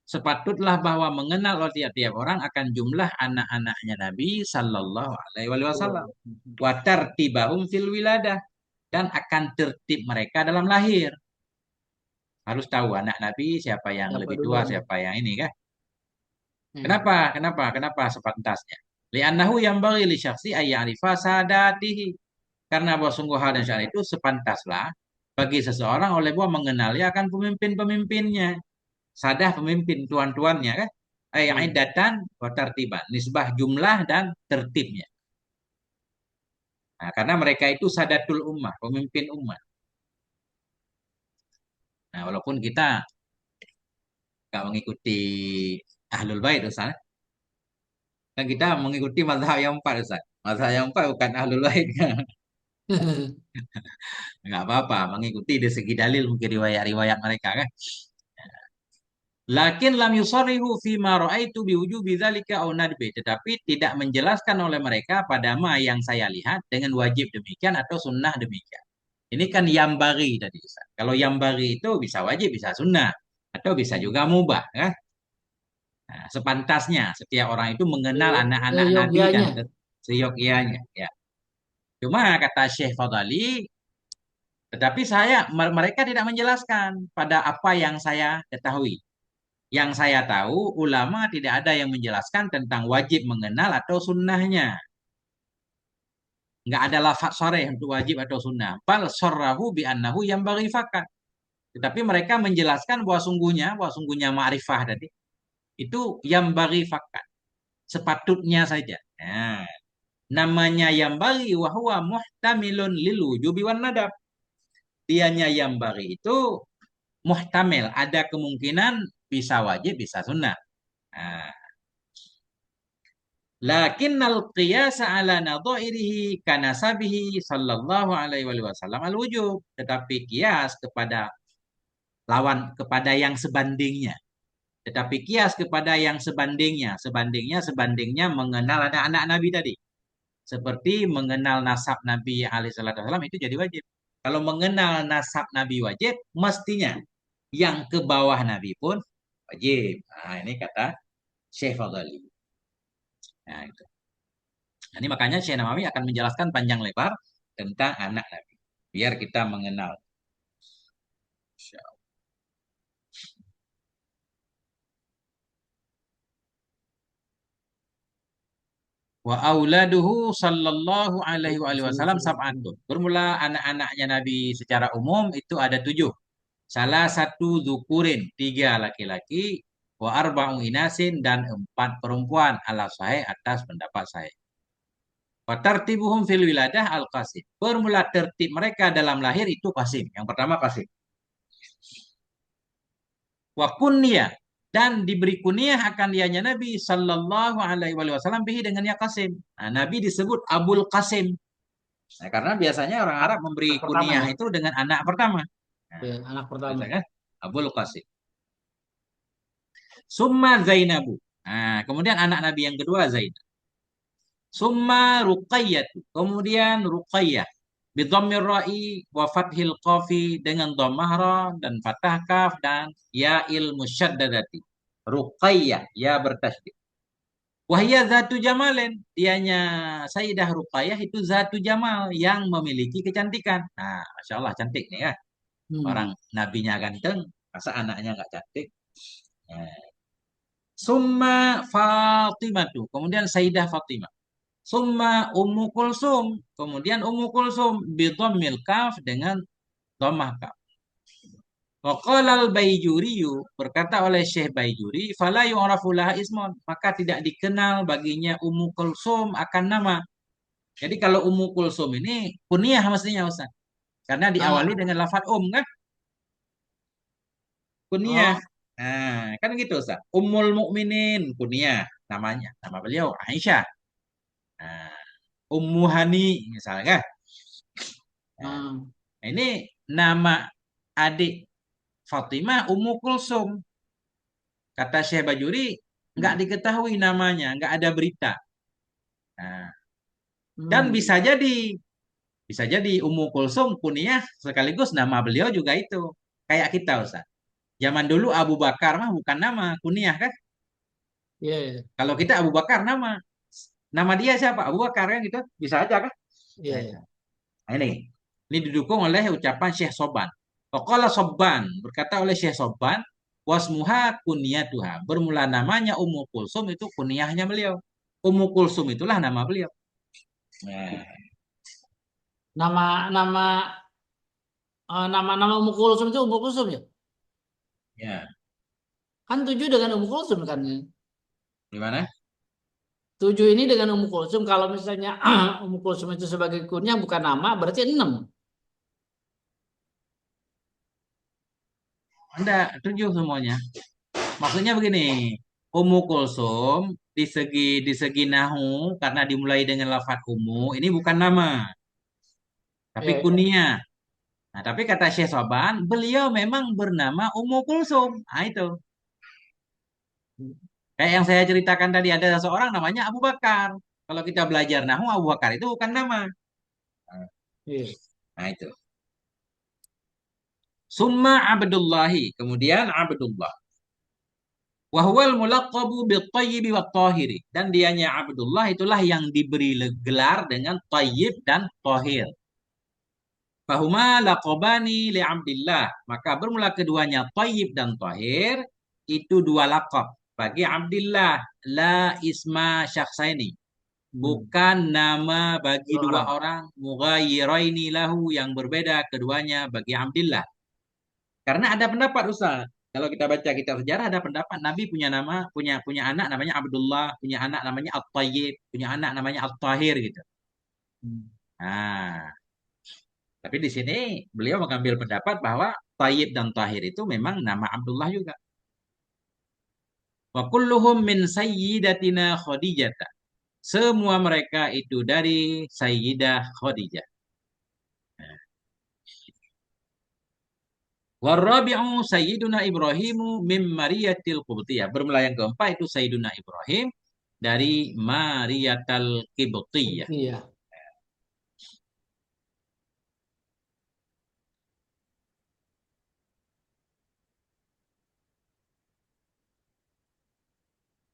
Sepatutlah bahwa mengenal oleh tiap-tiap orang akan jumlah anak-anaknya Nabi Sallallahu Alaihi Wasallam. Wa tartibahum fil wiladah. Dan akan tertib mereka dalam lahir. Harus tahu anak Nabi siapa yang Siapa lebih tua, duluan? siapa yang ini kan. Hmm. Kenapa? Kenapa? Kenapa sepantasnya? Li'annahu yang bagi li syaksi ayya'rifa sadatihi. Karena bahwa sungguh hal dan syariat itu sepantaslah bagi seseorang oleh bahwa mengenali akan pemimpin-pemimpinnya. Sadah pemimpin tuan-tuannya kan. Hmm. A'iddatan wa tartiban. Nisbah jumlah dan tertibnya. Nah, karena mereka itu sadatul ummah, pemimpin ummah. Nah, walaupun kita nggak mengikuti Ahlul Bait Ustaz. Kan kita mengikuti mazhab yang empat Ustaz. Mazhab yang empat bukan Ahlul Bait. Nggak apa-apa, mengikuti dari segi dalil mungkin riwayat-riwayat mereka kan. Lakin lam yusarrihu fi ma ra'aitu biwujubi dzalika au nadbi, tetapi tidak menjelaskan oleh mereka pada ma yang saya lihat dengan wajib demikian atau sunnah demikian. Ini kan yambari tadi Ustaz. Kalau yambari itu bisa wajib, bisa sunnah atau bisa juga mubah kan. Nah, sepantasnya setiap orang itu mengenal anak-anak Nabi dan Seyogyanya. seyogyanya ya. Cuma kata Syekh Fadali, tetapi mereka tidak menjelaskan pada apa yang saya ketahui. Yang saya tahu, ulama tidak ada yang menjelaskan tentang wajib mengenal atau sunnahnya. Nggak ada lafaz sharih untuk wajib atau sunnah. Bal syarrahu bi annahu yang bagi fakat. Tetapi mereka menjelaskan bahwa sungguhnya ma'rifah tadi itu yang bagi fakat. Sepatutnya saja. Nah, namanya yang bagi wahwa muhtamilun lil wujubi wan nadab. Dianya yang bagi itu muhtamil, ada kemungkinan bisa wajib, bisa sunnah. Nah, lakinnal qiyasa ala nadhairihi kanasabihi sallallahu alaihi wasallam al wujub. Tetapi kias kepada lawan kepada yang sebandingnya. Tetapi kias kepada yang sebandingnya mengenal anak-anak Nabi tadi. Seperti mengenal nasab Nabi alaihi salatu wasallam itu jadi wajib. Kalau mengenal nasab Nabi wajib, mestinya yang ke bawah Nabi pun wajib. Nah, ini kata Syekh Fadhali. Nah, itu. Nah, ini makanya Syekh Nawawi akan menjelaskan panjang lebar tentang anak Nabi. Biar kita mengenal. Wa auladuhu sallallahu alaihi wasallam sab'atun. Bermula anak-anaknya Nabi secara umum itu ada 7. Salah satu zukurin, 3 laki-laki, wa arba'u inasin dan 4 perempuan ala sahih atas pendapat saya. Wa tartibuhum fil wiladah al-qasim. Bermula tertib mereka dalam lahir itu qasim. Yang pertama qasim. Wa kunniyah dan diberi kunyah akan dianya Nabi sallallahu alaihi wasallam bihi dengan ya Qasim. Nah, Nabi disebut Abul Qasim. Nah, karena biasanya orang Arab memberi Anak pertama kunyah ya. itu dengan anak pertama. Nah, Ya, anak pertama. biasanya Abul Qasim. Summa Zainabu. Nah, kemudian anak Nabi yang kedua Zainab. Summa Ruqayyah. Kemudian Ruqayyah. Bidhammir ra'i wa fathil qafi dengan dhammah ra dan fathah kaf dan ya'il musyaddadati. Ruqayyah, ya bertasydid. Wahia zatu jamalin. Dianya Sayyidah Ruqayyah itu zatu jamal yang memiliki kecantikan. Nah, Masya Allah cantik nih ya. Hmm. Orang nabinya ganteng, masa anaknya nggak cantik. Nah. Summa Fatimah tuh. Kemudian Sayyidah Fatimah. Summa Ummu Kulsum. Kemudian Ummu Kulsum bidhammil kaf dengan dhammah kaf. Waqala al-Baijuriyu berkata oleh Syekh Baijuri, fala yu'rafu laha ismun, maka tidak dikenal baginya Ummu Kulsum akan nama. Jadi kalau Ummu Kulsum ini kunyah mestinya Ustaz. Karena diawali Ah, dengan lafaz kan? Kunyah. oh, Nah, kan gitu Ustaz. Ummul Mukminin kunyah namanya. Nama beliau Aisyah. Nah, Ummu Hani misalnya kan? Nah, ah, ini nama adik Fatimah Ummu Kulsum. Kata Syekh Bajuri, nggak diketahui namanya, nggak ada berita. Nah, dan hmm. bisa jadi Ummu Kulsum kunyah sekaligus nama beliau juga itu. Kayak kita Ustaz. Zaman dulu Abu Bakar mah bukan nama kunyah kan? Iya, iya, Kalau kita Abu Bakar nama dia siapa? Abu Bakar kan gitu. Bisa aja kan? iya, Nah, itu. iya. Nah, ini didukung oleh ucapan Syekh Soban. Faqala Soban berkata oleh Syekh Soban, wasmuha kunyatuha. Bermula namanya Ummu Kulsum itu kunyahnya beliau. Ummu Kulsum itulah nama beliau. Nah, Nama nama Ummu Kulsum itu Ummu Kulsum ya. ya, Kan 7 dengan Ummu Kulsum kan. gimana? 7 ini dengan Ummu Kulsum. Kalau misalnya Ummu Kulsum itu sebagai kunyah bukan nama, berarti 6. Enggak, 7 semuanya. Maksudnya begini, Ummu Kulsum di segi nahu karena dimulai dengan lafaz ummu, ini bukan nama, tapi Iya, iya. kunyah. Nah, tapi kata Syekh Soban, beliau memang bernama Ummu Kulsum. Nah, itu. Kayak yang saya ceritakan tadi, ada seseorang namanya Abu Bakar. Kalau kita belajar nahu, Abu Bakar itu bukan nama. Iya. Nah, itu. Summa Abdullahi. Kemudian Abdullah. Wahwal mulaqabu bit-tayyibi wat-tahiri. Dan dianya Abdullah itulah yang diberi gelar dengan tayyib dan tahir. Fahuma laqabani li Abdillah. Maka bermula keduanya tayyib dan tahir. Itu dua laqab bagi Abdillah. La isma syakhsaini. Hmm. bukan nama bagi Dua dua orang. orang, mughayiraini lahu yang berbeda keduanya bagi Abdillah. Karena ada pendapat Ustaz. Kalau kita baca kitab sejarah ada pendapat Nabi punya nama, punya anak namanya Abdullah, punya anak namanya At-Tayyib, punya anak namanya At-Tahir gitu. Hmm. Nah, tapi di sini beliau mengambil pendapat bahwa Tayyib dan Tahir itu memang nama Abdullah juga. Wa kulluhum min sayyidatina Khadijah. Semua mereka itu dari Sayyidah Khadijah. Warabi'u Sayyiduna Ibrahimu mim Mariyatil Qibtiyah. Bermula yang keempat itu Sayyiduna Ibrahim dari Mariyatul Qibtiyah. Iya.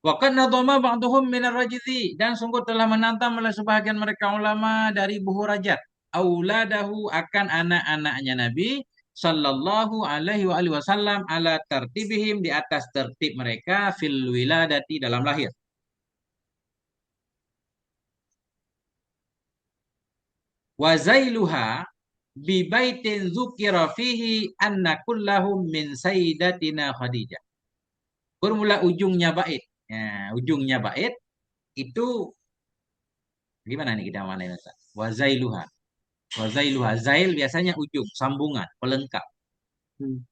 Wa qad nadhama ba'dhum minar rajzi dan sungguh telah menantang oleh sebahagian mereka ulama dari buhu rajat auladahu akan anak-anaknya Nabi sallallahu alaihi wa alihi wasallam ala tertibihim di atas tertib mereka fil wiladati dalam lahir. Wa zailuha bi baitin dzukira fihi anna kullahum min sayyidatina Khadijah. Bermula ujungnya bait. Ya, ujungnya bait itu gimana nih kita mana Ustaz? Wa zailuha. Wa zailuha. Zail biasanya ujung, sambungan, pelengkap. Hmm.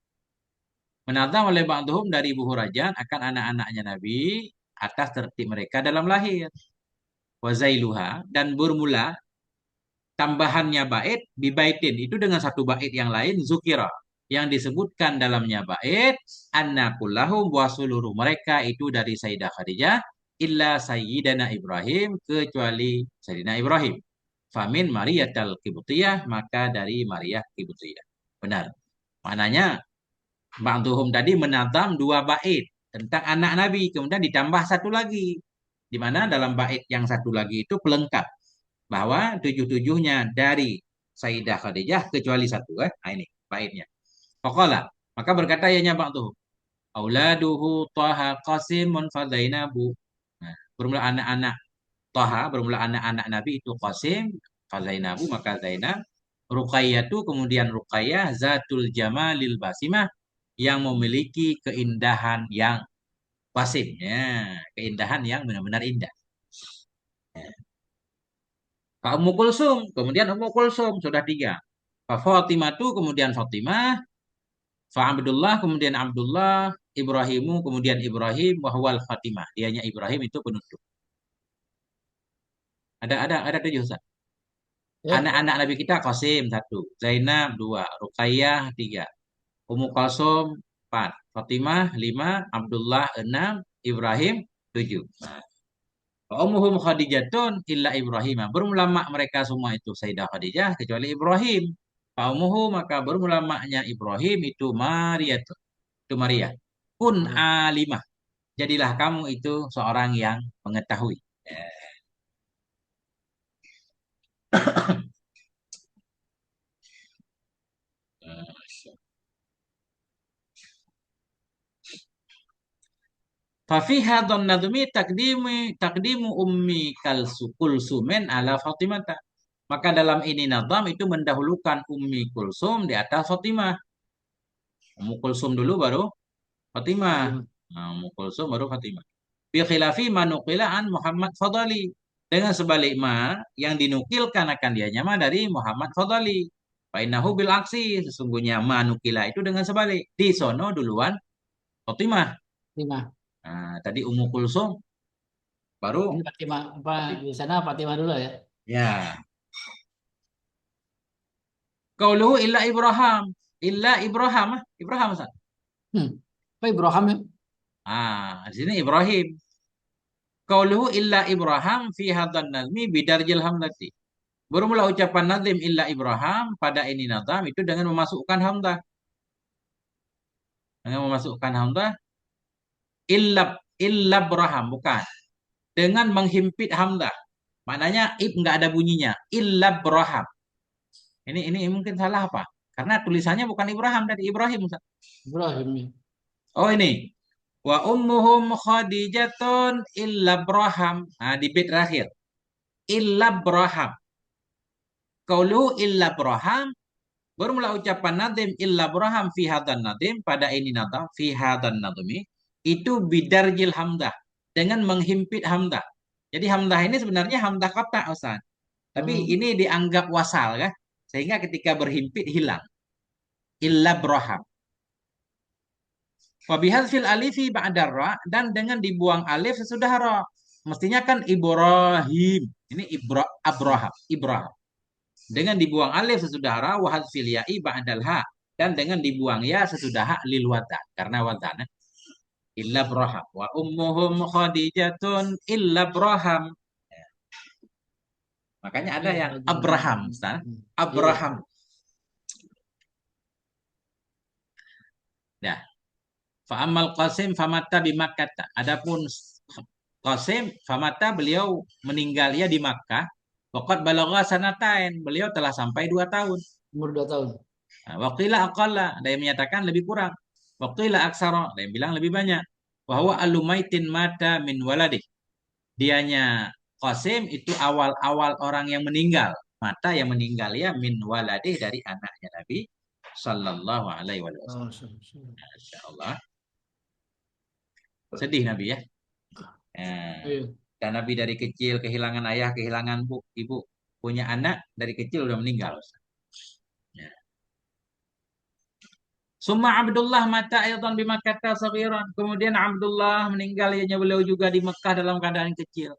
Menantang oleh ba'dhum dari Buhu Rajan akan anak-anaknya Nabi atas tertib mereka dalam lahir. Wa zailuha dan bermula tambahannya bait bibaitin itu dengan satu bait yang lain zukira yang disebutkan dalamnya bait anna kullahum wa seluruh mereka itu dari Sayyidah Khadijah illa Sayyidina Ibrahim kecuali Sayyidina Ibrahim. Famin Mariyatul Qibtiyah maka dari Maria Qibtiyah. Benar. Maknanya Ba'duhum tadi menantam dua bait tentang anak Nabi kemudian ditambah satu lagi di mana dalam bait yang satu lagi itu pelengkap bahwa tujuh-tujuhnya dari Sayyidah Khadijah kecuali satu Nah ini baitnya. Faqala, maka berkata ianya ba'duhum, auladuhu Taha Qasimun Fadainabu. Nah, bermula anak-anak Taha, bermula anak-anak Nabi itu Qasim, Fadainabu maka Zainab, Ruqayyah kemudian Ruqayyah Zatul Jamalil Basimah yang memiliki keindahan yang wasim, ya, keindahan yang benar-benar indah. Pak Ummu Kulsum, kemudian Ummu Kulsum sudah tiga. Pak Fatimah itu kemudian Fatimah, Fa Abdullah kemudian Abdullah, Ibrahimu kemudian Ibrahim, wahwal Fatimah. Dianya Ibrahim itu penutup. Ada tujuh Ustaz. Ya. Anak-anak Nabi kita Qasim satu, Zainab dua, Ruqayyah tiga, Ummu Kulsum empat, Fatimah lima, Abdullah enam, Ibrahim tujuh. Ummuhum Khadijatun illa Ibrahim. Berulama mereka semua itu Sayyidah Khadijah kecuali Ibrahim. Ummuhu maka berulamaknya Ibrahim itu Maria itu Maria. Kun Ya. alimah. Jadilah kamu itu seorang yang mengetahui. Fafiha nadmi takdimu ummi kulsumen ala Fatimata. Maka dalam ini nazam itu mendahulukan Ummi Kulsum di atas Fatimah. Ummu Kulsum dulu baru Fatimah. Fatimah. Nah, Ummu Kulsum baru Fatimah. Bi khilafi manuqilaan Muhammad Fadali. Dengan sebalik yang dinukilkan akan dia nyama dari Muhammad Fadali. Fainahu bil aksi. Sesungguhnya manukila itu dengan sebalik. Di sono duluan Fatimah. Fatimah. Nah, tadi Ummu Kulsum baru Ini Fatimah apa Fatimah. di sana Fatimah dulu ya. Ya. Qauluhu illa Ibrahim. Illa Ibrahim. Ibrahim Ustaz. Hmm. Apa Ibrahim ya? Di sini Ibrahim. Qauluhu illa Ibrahim fi hadzal nazmi bidarjil hamdati. Bermula ucapan nazim illa Ibrahim pada ini nazam itu dengan memasukkan hamzah. Dengan memasukkan hamzah illa Ibrahim bukan. Dengan menghimpit hamzah. Maknanya ib nggak ada bunyinya. Illa Ibrahim. Ini mungkin salah apa? Karena tulisannya bukan Ibrahim dari Ibrahim. Ustaz. Ibrahim ya. Oh ini. Wa ummuhum Khadijatun illa Ibrahim. Nah, di bait terakhir. illa Abraham. Qaulu illa Abraham, bermula ucapan nadim illa Abraham fi hadan nadim, pada ini nadim fi hadan nadimi, itu bidarjil hamdah, dengan menghimpit hamdah. Jadi hamdah ini sebenarnya hamdah kata, Ustaz. Tapi Hmm. ini dianggap wasal kan? Sehingga ketika berhimpit hilang. Illa Abraham. Wa bihadzfil alifi ba'da ra, dan dengan dibuang alif sesudah ra. Mestinya kan Ibrahim. Ini Abraham, Ibrahim. Dengan dibuang alif sesudah ra, wa hadzfil ya'i ba'dal ha, dan dengan dibuang ya sesudah ha lil watan, karena watan illa Abraham wa ummuhum Khadijatun illa Abraham. Makanya ada Iya, yang lagi. Abraham, Ustaz. Iya. Abraham. Ya. Fa'amal Qasim famata di Makkah. Adapun Qasim famata, beliau meninggal ya di Makkah. Waqad balagha sanatain, beliau telah sampai 2 tahun. Umur 2 tahun. Nah, waqila aqalla, ada yang menyatakan lebih kurang. Waqila aksara, ada yang bilang lebih banyak. Bahwa alumaitin mata min waladih. Dianya Qasim itu awal-awal orang yang meninggal. Mata yang meninggal ya min waladih, dari anaknya Nabi Sallallahu Alaihi Wasallam. Oh, Masya Allah. Sedih Nabi ya. iya. Dan Nabi dari kecil kehilangan ayah, kehilangan ibu, punya anak dari kecil udah meninggal. Ya. Summa Abdullah mata ayatan di Makkah saghiran. Kemudian Abdullah meninggal, ianya beliau juga di Mekah dalam keadaan kecil.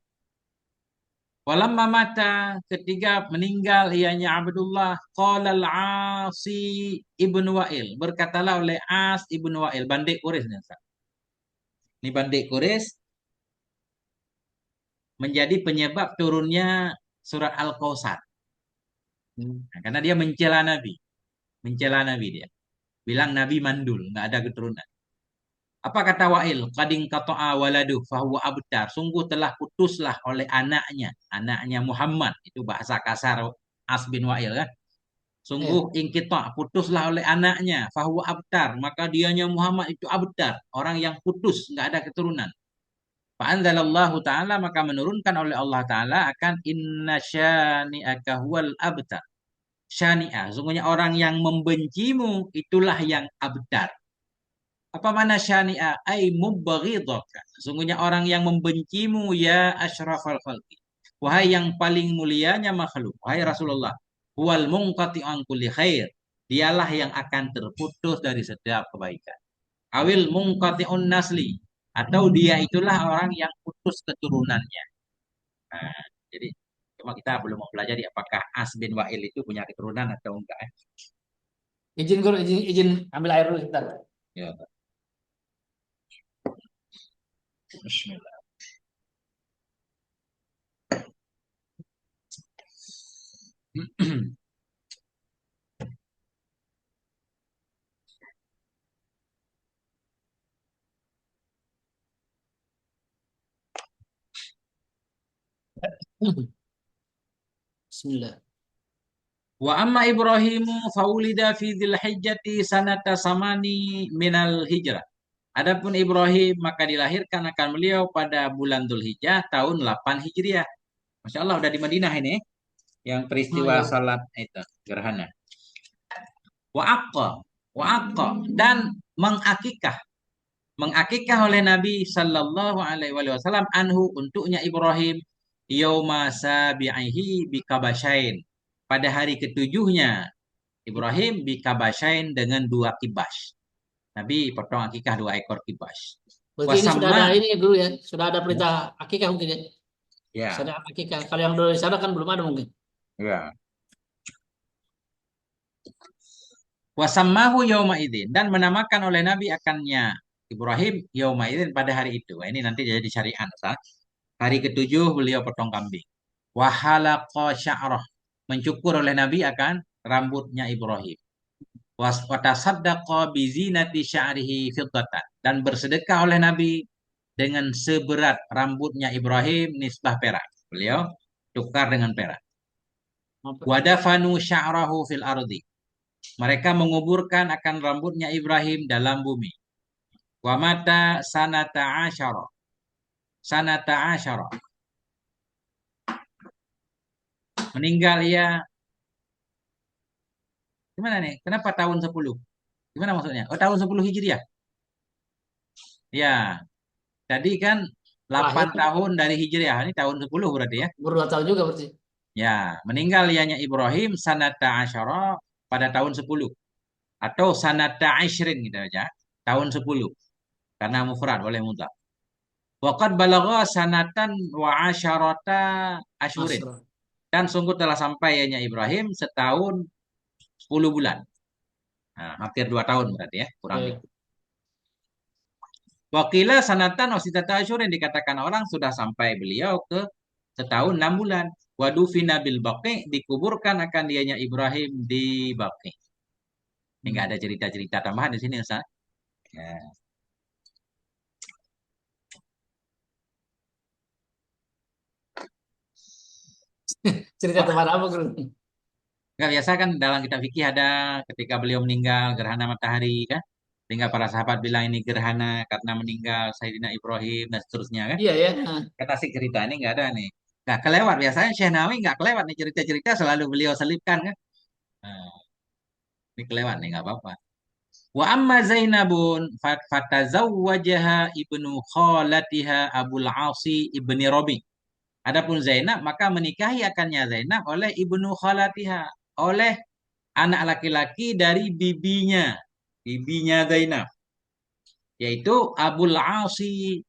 Walamma mata, ketika meninggal ianya Abdullah, qala al-Asi ibnu Wa'il, berkatalah oleh As ibnu Wa'il, Bandi Quraisy nih, Ustaz. Ini Bandi Quraisy menjadi penyebab turunnya surat Al-Kautsar. Hmm. Nah, karena dia mencela Nabi dia. Bilang Nabi mandul, nggak ada keturunan. Apa kata Wa'il? Qadin qata'a waladu fahuwa abtar. Sungguh telah putuslah oleh anaknya Muhammad. Itu bahasa kasar As bin Wa'il kan. Iya. Sungguh ingkita, putuslah oleh anaknya, fahuwa abtar. Maka dianya Muhammad itu abtar, orang yang putus, nggak ada keturunan. Fa'anzalallahu ta'ala, maka menurunkan oleh Allah ta'ala akan inna syani'aka huwal abtar. Syani'ah, sungguhnya orang yang membencimu itulah yang abtar. Apa mana syani'a? Ay mubghidaka. Sungguhnya orang yang membencimu ya asyrafal khalqi. Wahai yang paling mulianya makhluk. Wahai Rasulullah. Huwal munqati an kulli khair. Dialah yang akan terputus dari setiap kebaikan. Awil munqati'un nasli. Atau dia itulah orang yang putus keturunannya. Nah, jadi cuma kita belum mempelajari apakah As bin Wa'il itu punya keturunan atau enggak. Izin guru, izin ambil air dulu sebentar. Ya. Bismillah. Bismillah. Wa amma Ibrahimu faulida fi dzilhijjati sanata samani minal hijrah. Adapun Ibrahim maka dilahirkan akan beliau pada bulan Dzulhijjah tahun 8 Hijriah. Masya Allah udah di Madinah ini yang Oh peristiwa iya. salat itu gerhana. Wa aqqa dan mengakikah, oleh Nabi Sallallahu Alaihi Wasallam anhu, untuknya Ibrahim, yauma sabi'ihi bikabasyain, pada hari ketujuhnya Ibrahim bikabasyain, dengan 2 kibas. Nabi potong akikah 2 ekor kibas. Berarti ini sudah ada Wasamma, ini dulu ya. Sudah ada perintah akikah mungkin ya. ya, Syariat akikah. Kalau yang dulu di sana kan belum ada mungkin. ya. Wasammahu yauma idin, dan menamakan oleh Nabi akannya Ibrahim yauma idin, pada hari itu. Nah, ini nanti jadi syariat, Ustaz. Hari ketujuh beliau potong kambing. Wahalaqa sya'rah, mencukur oleh Nabi akan rambutnya Ibrahim. Watasaddaqa bizinati sya'rihi fiddatan, dan bersedekah oleh Nabi dengan seberat rambutnya Ibrahim nisbah perak. Beliau tukar dengan perak. Apa? Wadafanu sya'rahu fil ardi, mereka menguburkan akan rambutnya Ibrahim dalam bumi. Wa mata sanata asyara. Sanata asyara. Meninggal ia gimana nih? Kenapa tahun 10? Gimana maksudnya? Oh, tahun 10 Hijriah. Ya, tadi kan 8 Lahir tahun dari Hijriah. Ini tahun 10 berarti ya. baru 2 tahun juga berarti. Ya, meninggal ianya Ibrahim sanata asyara pada tahun 10 atau sanata asyrin gitu aja. Tahun 10 karena mufrad boleh mutlak. Waqad balagha sanatan wa asyarata asyurin. Asra. Dan sungguh telah sampai ianya Ibrahim setahun 10 bulan. Nah, hampir 2 tahun berarti ya, kurang Oke. dikit. Wakila sanatan wasitata asyurin dikatakan orang sudah sampai beliau ke setahun 6 bulan. Wadufina bil baqi dikuburkan akan dianya Ibrahim di Baqi. Ini Hmm. nggak ada cerita-cerita tambahan di sini Ustaz. Ya. Cerita Wah, teman apa, Bro? nggak biasa kan dalam kitab fikih ada ketika beliau meninggal gerhana matahari kan. Sehingga para sahabat bilang ini gerhana karena meninggal Sayyidina Ibrahim dan seterusnya kan. Iya ya. Nah, Kata asik cerita ini nggak ada nih. Nggak kelewat biasanya Syekh Nawawi nggak kelewat nih cerita-cerita selalu beliau selipkan kan. Nah, ini kelewat nih nggak apa-apa. Wa amma Zainabun fatazawwajaha ibnu khalatiha Abul Asi ibni Robi. Adapun Zainab maka menikahi akannya Zainab oleh ibnu khalatiha, oleh anak laki-laki dari bibinya Zainab, yaitu Abul Asi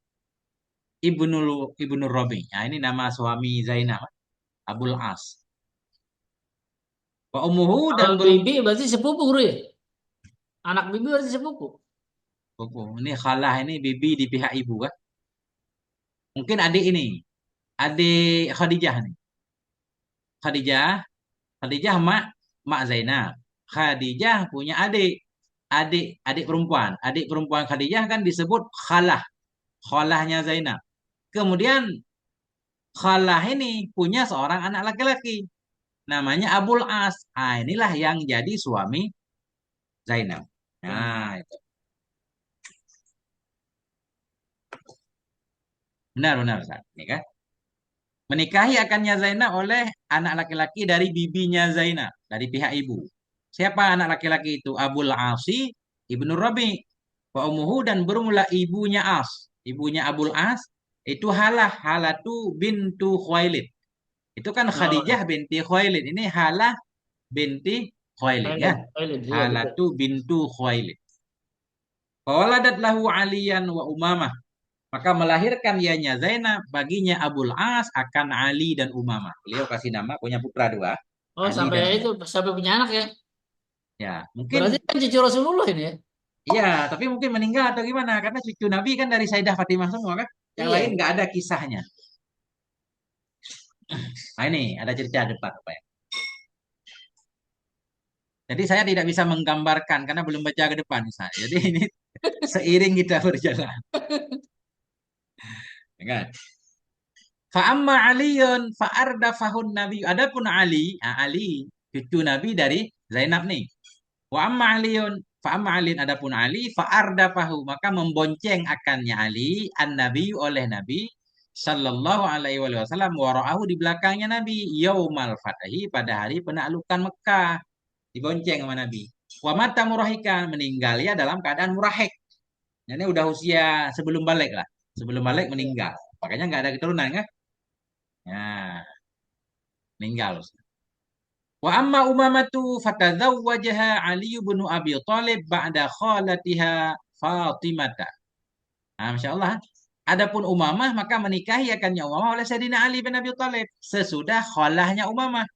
ibnu ibnu Robi. Nah, ini nama suami Zainab, Abul As. Wa ummuhu kalau dan bibi berarti sepupu, Bro ya? Anak bibi berarti sepupu. ini khalah ini bibi di pihak ibu kan. Mungkin adik ini, adik Khadijah nih. Khadijah, Khadijah mak Zainab. Khadijah punya adik perempuan. Adik perempuan Khadijah kan disebut khalah, khalahnya Zainab. Kemudian khalah ini punya seorang anak laki-laki. Namanya Abul As. Ah, inilah yang jadi suami Zainab. Hmm. Nah, itu. Benar-benar Ustaz. Ini kan. Menikahi akannya Zainab oleh anak laki-laki dari bibinya Zainab. Dari pihak ibu. Siapa anak laki-laki itu? Abul Asi ibnu Rabi. Wa umuhu dan bermula ibunya As. Ibunya Abul As itu Halah. Halatu bintu Khuwailid. Itu kan Oh, Khadijah binti Khuwailid. Ini Halah binti Khuwailid ya. Thailand, Thailand. Iya betul. Halatu bintu Khuwailid. Waladat lahu Aliyan wa Umamah. Maka melahirkan ianya Zainab baginya Abul As akan Ali dan Umamah. Beliau kasih nama punya putra dua, Oh, Ali sampai dan itu Umamah. sampai punya anak ya. Ya, Berarti mungkin kan cucu Rasulullah ini ya. iya, tapi mungkin meninggal atau gimana? Karena cucu Nabi kan dari Sayyidah Fatimah semua kan. Yang lain Iya. nggak ada kisahnya. Nah ini ada cerita depan apa ya? Jadi saya tidak bisa menggambarkan karena belum baca ke depan misalnya. Jadi ini seiring kita berjalan. Ya kan? Fa'amma Aliyun fa'ardafahun Nabi. Adapun Ali, Ali cucu Nabi dari Zainab nih. Wa amma Aliun fa amma Alin adapun Ali fa ardafahu maka membonceng akannya Ali an Nabi oleh Nabi sallallahu alaihi wasallam waraahu di belakangnya Nabi yaumal fatahi pada hari penaklukan Mekah dibonceng sama Nabi. Wa mata murahikan meninggal ya dalam keadaan murahik. Ini udah usia sebelum balik lah. Sebelum balik meninggal. Makanya nggak ada keturunan kan? Ya, meninggal. Wa amma Umamatu fatazawwajaha Ali bin Abi Thalib ba'da khalatiha Fatimata. Nah, Masya Allah. Adapun Umamah maka menikahi akannya Umamah oleh Sayyidina Ali bin Abi Thalib sesudah khalahnya Umamah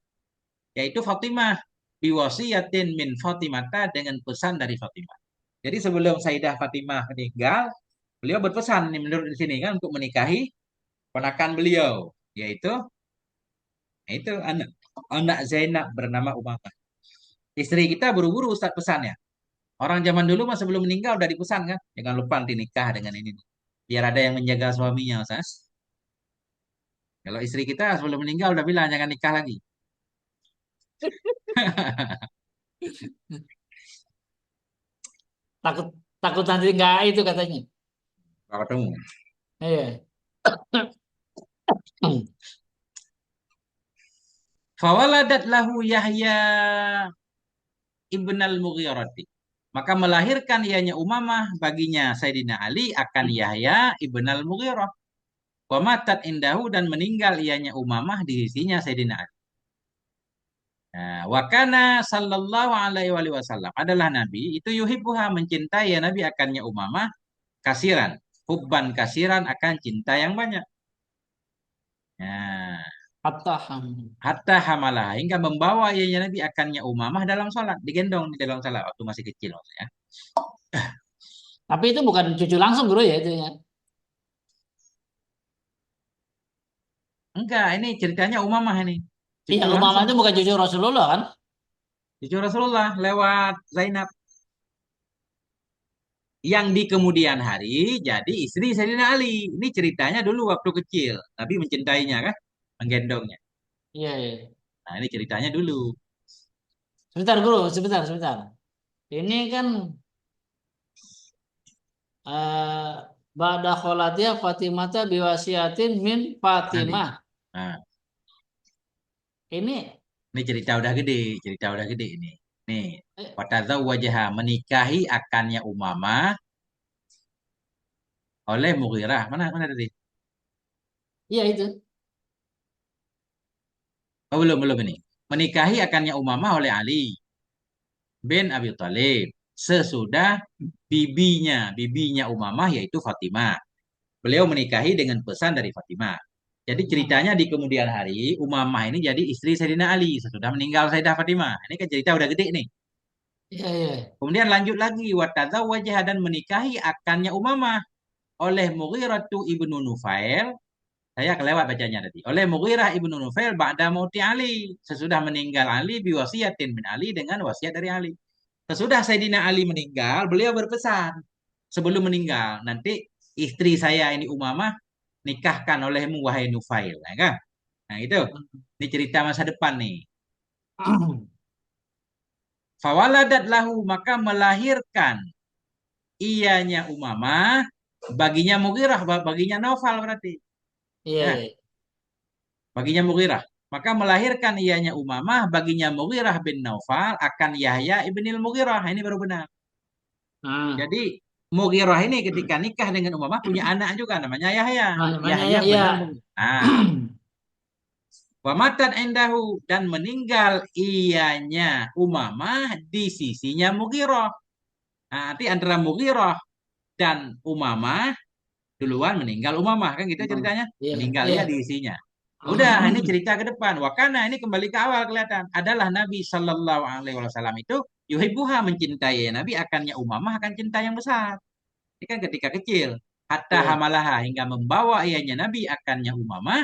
yaitu Fatimah biwasiyatin min Fatimata dengan pesan dari Fatimah. Jadi sebelum Sayyidah Fatimah meninggal, beliau berpesan nih menurut di sini kan untuk menikahi ponakan beliau yaitu anak anak Zainab bernama Umamah. Istri kita buru-buru Ustaz pesannya. Orang zaman dulu mah sebelum meninggal udah dipesan kan, jangan lupa nanti nikah dengan ini. Biar ada yang menjaga suaminya, Ustaz. Kalau istri kita sebelum meninggal udah bilang jangan nikah lagi. Takut takut nanti nggak itu katanya. Kalau ketemu. Iya. Fawaladat lahu Yahya ibn al-Mughirati. Maka melahirkan ianya Umamah baginya Sayyidina Ali akan Yahya ibn al-Mughirah. Wa matat indahu dan meninggal ianya Umamah di sisinya Sayyidina Ali. Nah, wa kana sallallahu alaihi wasallam adalah Nabi itu yuhibbuha mencintai ya Nabi akannya Umamah kasiran. Hubban kasiran akan cinta yang banyak. Nah, Fataham. hatta hamalah hingga membawa ianya Nabi akannya Umamah dalam salat, digendong di dalam salat waktu masih kecil maksudnya. Tapi itu bukan cucu langsung bro ya itu ya. Enggak, ini ceritanya Umamah ini. Iya, Cucu Umamah langsung. itu bukan cucu Rasulullah kan? Cucu Rasulullah lewat Zainab. Yang di kemudian hari jadi istri Sayyidina Ali. Ini ceritanya dulu waktu kecil. Nabi mencintainya kan? Menggendongnya. Iya, iya. Nah ini ceritanya dulu. Sebentar guru, sebentar, sebentar. Ini kan eh Ba'da kholatia Fatimah biwasiatin min Ali. Fatimah. Nah, Ini ini cerita udah gede. Cerita udah gede ini. Nih. eh, Watazawwajaha menikahi akannya Umamah oleh Mughirah. Mana mana tadi? iya itu. Oh, belum ini. Menikahi akannya Umamah oleh Ali bin Abi Thalib sesudah bibinya Umamah yaitu Fatimah. Beliau menikahi dengan pesan dari Fatimah. Jadi ceritanya di kemudian hari Umamah ini jadi istri Sayyidina Ali sesudah meninggal Sayyidah Fatimah. Ini kan cerita udah gede nih. Iya, iya. Kemudian lanjut lagi watazawwajaha dan menikahi akannya Umamah oleh Mughirah ibnu Nufail. Saya kelewat bacanya tadi. Oleh Mughirah ibnu Nufail ba'da mauti Ali. Sesudah meninggal Ali biwasiatin min Ali dengan wasiat dari Ali. Sesudah Sayyidina Ali meninggal, beliau berpesan sebelum meninggal, nanti istri saya ini Umamah nikahkan olehmu wahai Nufail, ya kan? Nah, itu. Ini cerita masa depan nih. Fawaladat lahu maka melahirkan ianya Umamah baginya Mughirah, baginya Naufal berarti. Iya, Ya, iya. baginya Mughirah. Maka melahirkan ianya Umamah baginya Mughirah bin Naufal akan Yahya ibnil Mughirah. Ini baru benar. Nah, Jadi Mughirah ini ketika nikah dengan Umamah punya anak juga namanya Yahya. namanya Yahya ya, ya. benar Mughirah. Nah, wa matan endahu dan meninggal ianya Umamah di sisinya Mughirah. Nah, nanti antara Mughirah dan Umamah duluan meninggal Umamah kan gitu ceritanya. Iya, Meninggalnya iya. di isinya. Udah, ini cerita ke depan. Wakana ini kembali ke awal kelihatan. Adalah Nabi Shallallahu Alaihi Wasallam itu yuhibuha mencintai Nabi akannya Umamah akan cinta yang besar. Ini kan ketika kecil. Hatta Iya, hamalaha hingga membawa ianya Nabi akannya Umamah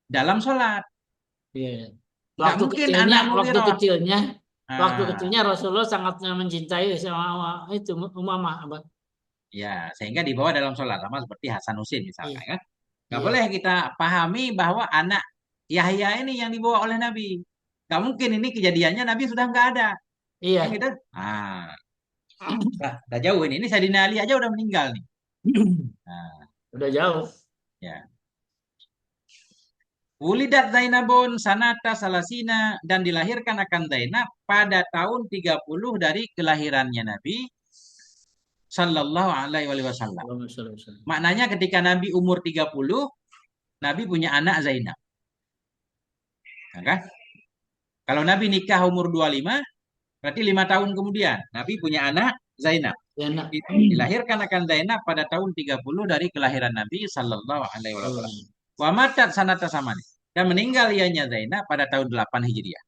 dalam sholat. iya. Nggak mungkin anak Waktu Mughirah. kecilnya, waktu Nah, kecilnya Rasulullah sangat mencintai sama itu Umamah, Abang. ya, sehingga dibawa dalam sholat sama seperti Hasan Husin misalkan Iya, kan. Nggak boleh iya, kita pahami bahwa anak Yahya ini yang dibawa oleh Nabi. Nggak mungkin ini kejadiannya Nabi sudah nggak ada. Kan iya. gitu? Ah, udah jauh ini. Ini Sayyidina Ali aja udah meninggal nih. Nah, Udah jauh. ya. Wulidat Zainabun sanata salasina dan dilahirkan akan Zainab pada tahun 30 dari kelahirannya Nabi Sallallahu Alaihi Wasallam. Allahumma sholli wa sallim. Maknanya ketika Nabi umur 30, Nabi punya anak Zainab. Nah, kan? Kalau Nabi nikah umur 25, berarti 5 tahun kemudian Nabi punya anak Zainab. Ya, nak. Dilahirkan akan Zainab pada tahun 30 dari kelahiran Nabi Sallallahu Alaihi Wasallam. Allah. Wa matat sanata samani. Dan meninggal ianya Zainab pada tahun 8 Hijriah.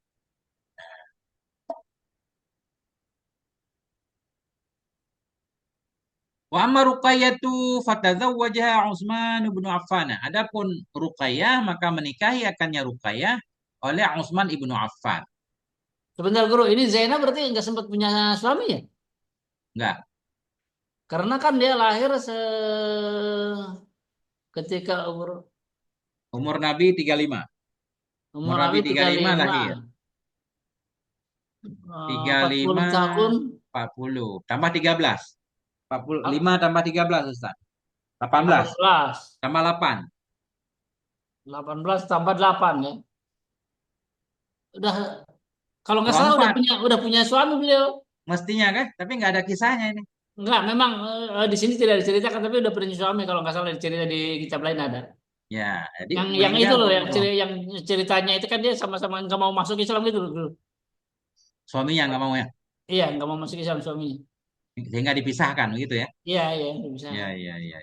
Wa amma Ruqayyatu fatazawwajaha Utsman bin Affan. Adapun Ruqayyah maka menikahi akannya Ruqayyah oleh Utsman ibnu Affan. Sebentar guru, ini Zainab berarti nggak sempat punya suami ya? Enggak. Karena kan dia lahir ketika Umur Nabi 35. Umur umur Nabi Nabi 35 35, lahir. 40 35 tahun, 40 tambah 13. 45 ah, tambah 13 Ustaz. 18 18, tambah 8. 18 tambah 8 ya. udah kalau nggak salah Wafat udah punya suami beliau. mestinya kan, tapi nggak ada kisahnya ini. Enggak, memang di sini tidak diceritakan tapi udah punya suami kalau nggak salah cerita di kitab lain ada. Ya, jadi Yang itu meninggal loh umur yang ceritanya itu kan dia sama-sama nggak mau masuk Islam gitu dulu. suaminya nggak mau ya, Iya, nggak mau masuk Islam suaminya. sehingga dipisahkan begitu ya. Iya, iya, bisa. Ya, ya, ya.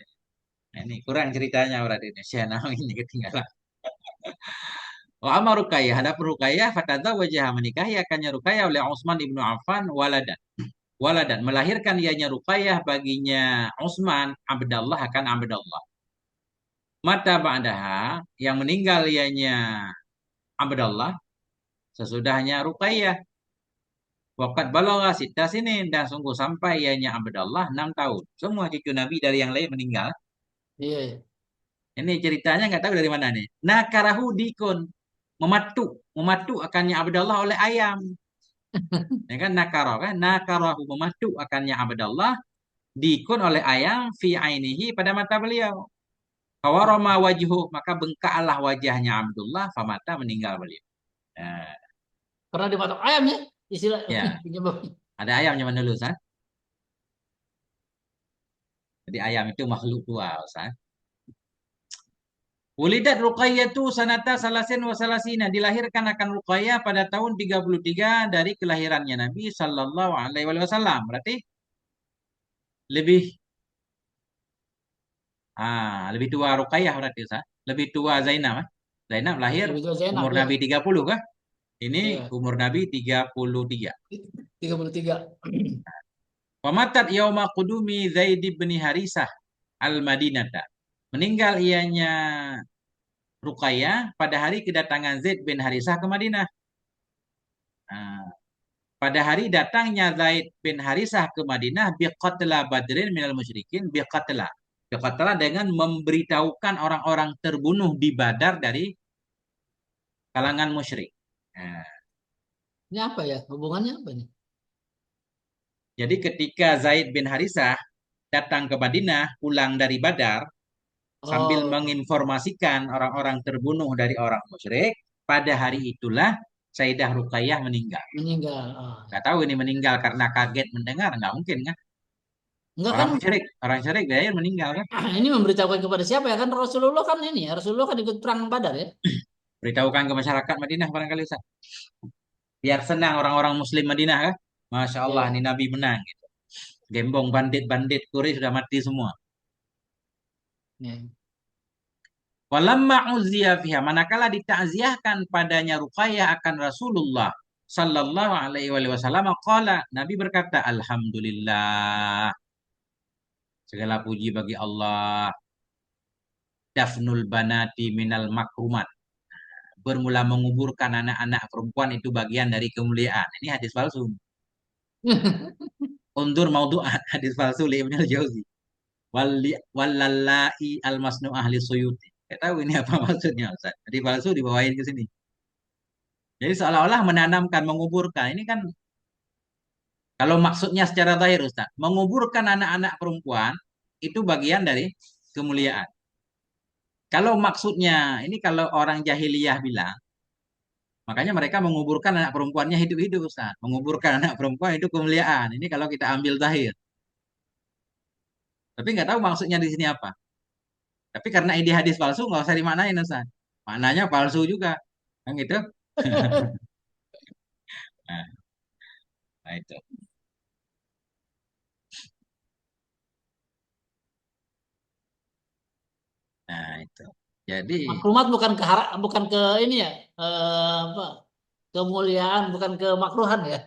Nah, ini kurang ceritanya orang Indonesia. Nah, ini ketinggalan. Wa amma Ruqayyah, hadap Ruqayyah fatadzawwaja menikahi akannya Ruqayyah oleh Utsman ibnu Affan waladan melahirkan ianya Ruqayyah baginya Utsman Abdallah akan Abdallah. Mata ba'daha yang meninggal ianya Abdallah sesudahnya Ruqayyah. Waqat balagha sitta sinin dan sungguh sampai ianya Abdallah 6 tahun. Semua cucu Nabi dari yang lain meninggal. Iya, iya. Ini ceritanya nggak tahu dari mana nih. Nakarahu dikun mematu akannya Abdallah oleh ayam. Ya kan nakaro kan nakarahu mematu akannya Abdallah dikun oleh ayam fi ainihi pada mata beliau. Kawaroma wajhu maka bengkaklah wajahnya Abdullah famata meninggal beliau. Nah, Pernah dipatok ayam ya? Istilah ya, penyebabnya. ada ayam zaman dulu, San. Jadi ayam itu makhluk tua, San. Wulidat Ruqayyatu sanata salasin wa salasina. Dilahirkan akan Ruqayyah pada tahun 33 dari kelahirannya Nabi Sallallahu Alaihi Wasallam. Berarti lebih lebih tua Ruqayyah berarti, Sa. Lebih tua Zainab. Zainab lahir Lebih tua Zainab umur ya. Nabi 30 kah? Ini Iya. umur Nabi 33. 33. Pamatat yauma qudumi Zaid bin Harisah al-Madinata. Meninggal ianya Ruqayyah pada hari kedatangan Zaid bin Harisah ke Madinah. Nah, pada hari datangnya Zaid bin Harisah ke Madinah biqatla badrin minal musyrikin biqatla dengan memberitahukan orang-orang terbunuh di Badar dari kalangan musyrik. Nah, Ini apa ya? Hubungannya apa nih? jadi ketika Zaid bin Harisah datang ke Madinah pulang dari Badar sambil Oh, menginformasikan orang-orang terbunuh dari orang musyrik, pada hari itulah Sayyidah Ruqayyah meninggal. meninggal. Oh. Gak tahu ini meninggal karena kaget mendengar, nggak mungkin kan? Enggak kan? Orang syirik dia meninggal kan? Ini memberitahukan kepada siapa ya? Kan Rasulullah kan ini ya. Rasulullah kan ikut perang Badar ya. Beritahukan ke masyarakat Madinah barangkali Ustaz. Biar senang orang-orang Muslim Madinah kan? Masya Allah, ini Iya. Nabi menang. Gitu. Gembong bandit-bandit Quraisy sudah mati semua. Iya. Walamma uziya fiha, manakala ditakziahkan padanya Ruqayyah akan Rasulullah sallallahu alaihi wasallam, qala, Nabi berkata, Alhamdulillah, segala puji bagi Allah, dafnul banati minal makrumat. Bermula menguburkan anak-anak perempuan itu bagian dari kemuliaan. Ini hadis palsu. Undur maudhu'at hadis palsu li Ibnu Jauzi. Wallallai al-masnu ahli suyuti. Saya tahu ini apa maksudnya Ustaz. Hadis palsu dibawain ke sini. Jadi seolah-olah menanamkan, menguburkan. Ini kan kalau maksudnya secara zahir Ustaz, menguburkan anak-anak perempuan itu bagian dari kemuliaan. Kalau maksudnya, ini kalau orang jahiliyah bilang, makanya mereka menguburkan anak perempuannya hidup-hidup Ustaz. Menguburkan anak perempuan itu kemuliaan. Ini kalau kita ambil zahir. Tapi nggak tahu maksudnya di sini apa. Tapi karena ini hadis palsu, nggak usah dimaknain Ustaz. Maknanya palsu juga. Kan gitu. Nah, nah itu. Nah itu. Jadi, Maklumat bukan ke ini ya. Apa? Kemuliaan bukan kemakruhan ya.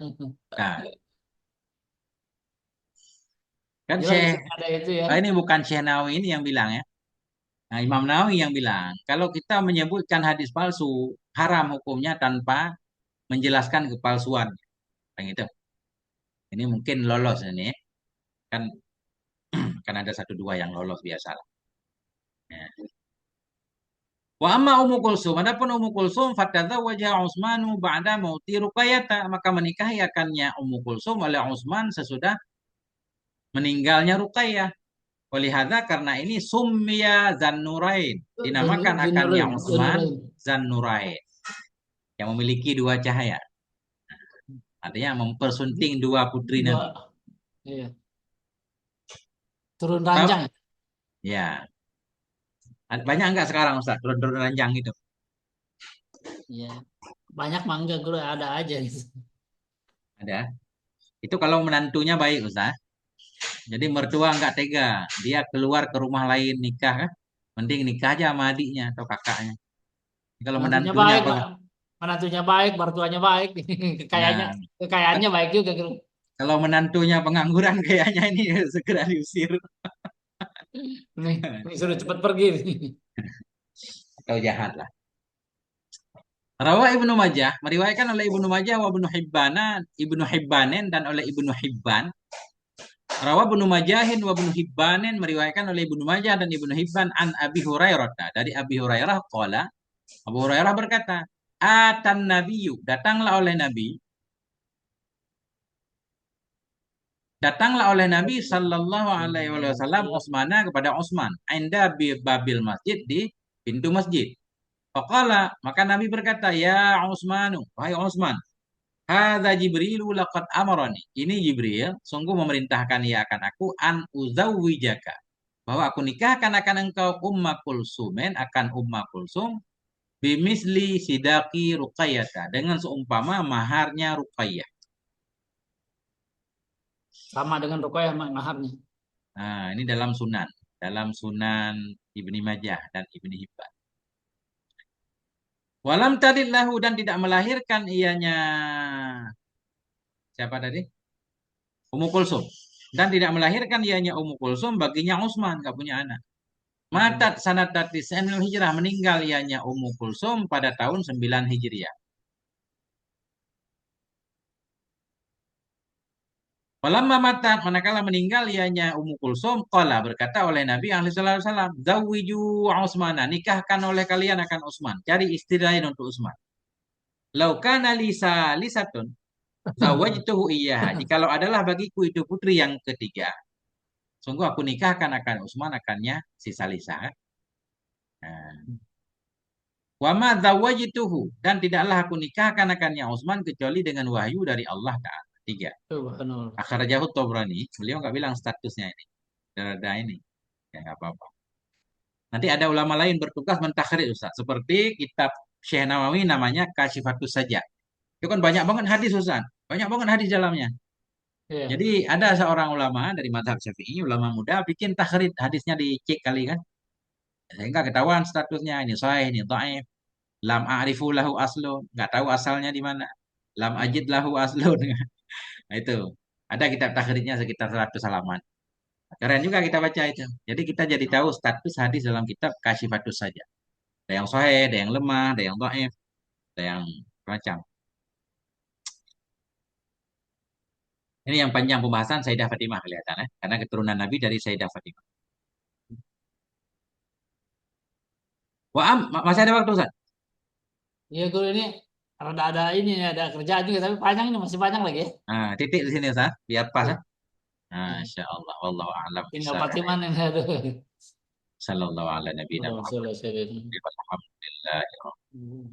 nah, kan Jelas di Syekh, sini ada itu ya. ini bukan Syekh Nawawi ini yang bilang ya. Nah, Imam Nawawi yang bilang, kalau kita menyebutkan hadis palsu, haram hukumnya tanpa menjelaskan kepalsuan. Yang itu. Ini mungkin lolos ini. Kan kan ada satu dua yang lolos biasa. Ya. Wa amma Ummu Kulsum, adapun Ummu Kulsum fatadzawwaja Utsmanu ba'da mauti Ruqayyah, maka menikahi akannya Ummu Kulsum oleh Utsman sesudah meninggalnya Ruqayyah. Olehada karena ini summiya Zannurain, dinamakan akannya Zainurain, Utsman Zainurain. Zannurain. yang memiliki dua cahaya. Artinya mempersunting dua putri Nabi. Dua, iya. Turun Tahu? ranjang. Ya, banyak nggak sekarang Ustaz turun-turun ranjang itu? Iya. Banyak mangga gue ada aja gitu. Ada. Itu kalau menantunya baik Ustaz. Jadi mertua nggak tega, dia keluar ke rumah lain nikah kan? Mending nikah aja sama adiknya atau kakaknya. Kalau Menantunya menantunya baik, apa? Pak. Menantunya baik, mertuanya baik. Kekayanya, Nah, kekayaannya baik juga gitu. kalau menantunya pengangguran kayaknya ini segera diusir Nih suruh cepet pergi nih. atau jahat lah. Rawa Ibnu Majah meriwayatkan oleh Ibnu Majah wa Ibnu Hibbanen dan oleh Ibnu Hibban. Rawa Ibnu Majahin wa Ibnu Hibbanen meriwayatkan oleh Ibnu Majah dan Ibnu Hibban an Abi Hurairah. Dari Abi Hurairah qala, Abu Hurairah berkata, "Atan Nabiyyu, datanglah oleh Nabi, datanglah oleh Nabi Sallallahu Alaihi Wasallam Utsmana kepada Utsman, Enda babil masjid di pintu masjid. Faqala, maka Nabi berkata, Ya Utsmanu, wahai Utsman, Hadza Jibrilu laqad amarani. Ini Jibril sungguh memerintahkan ia akan aku an uzawwijaka. Bahwa aku nikahkan akan engkau Umma Kulsumen akan Umma Kulsum bimisli sidaki Ruqayyata dengan seumpama maharnya Ruqayyah. Sama dengan rukoyah maharnya. Nah, ini dalam Sunan Ibni Majah dan Ibni Hibban. Walam tadillahu dan tidak melahirkan ianya siapa tadi? Ummu Kulsum. Dan tidak melahirkan ianya Ummu Kulsum baginya Utsman, gak punya anak. Matat sanat tis'in hijrah meninggal ianya Ummu Kulsum pada tahun 9 Hijriah. Walamma matat manakala meninggal ianya Ummu Kulsum qala berkata oleh Nabi sallallahu alaihi wasallam, "Zawwiju Utsmana, nikahkan oleh kalian akan Utsman. Cari istri lain untuk Utsman. Lau kana lisa lisatun zawwajtuhu iyyaha. Jikalau adalah bagiku itu putri yang ketiga, sungguh aku nikahkan akan Utsman akannya si Salisa. Nah, wa ma zawwajtuhu dan tidaklah aku nikahkan akannya Utsman kecuali dengan wahyu dari Allah Ta'ala. Tiga. Subhanallah. Akhrajahu Tabrani. Beliau nggak bilang statusnya ini. Ada ini. Ya nggak apa-apa. Nanti ada ulama lain bertugas mentakhrij Ustaz. Seperti kitab Syekh Nawawi namanya Kasyifatus Saja. Itu kan banyak banget hadis Ustaz. Banyak banget hadis dalamnya. Iya. Jadi ada seorang ulama dari mazhab Syafi'i, ulama muda bikin takhrij hadisnya dicek kali kan. Sehingga ketahuan statusnya ini sahih, ini dhaif. Lam a'rifu lahu aslun, nggak tahu asalnya di mana. Lam ajid lahu aslun. Nah, itu. Ada kitab takhrijnya sekitar 100 halaman. Keren juga kita baca itu. Jadi kita jadi tahu status hadis dalam kitab Kasyifatus saja. Ada yang sahih, ada yang lemah, ada yang dhaif, ada yang macam. Ini yang panjang pembahasan Sayyidah Fatimah kelihatan ya. Karena keturunan Nabi dari Sayyidah Fatimah. Masih ada waktu Ustaz? Iya guru ini ada ini ada kerjaan juga tapi panjang ini masih panjang lagi ya. Nah, titik di sini Ustaz, biar pas ya. Iya. Iya. Masya Allah, wallahu a'lam Tinggal bishawab. Fatimah nih aduh. Sallallahu ala nabiyina Allahumma Muhammad. sholli alaihi wasallam. Alhamdulillah. Hmm.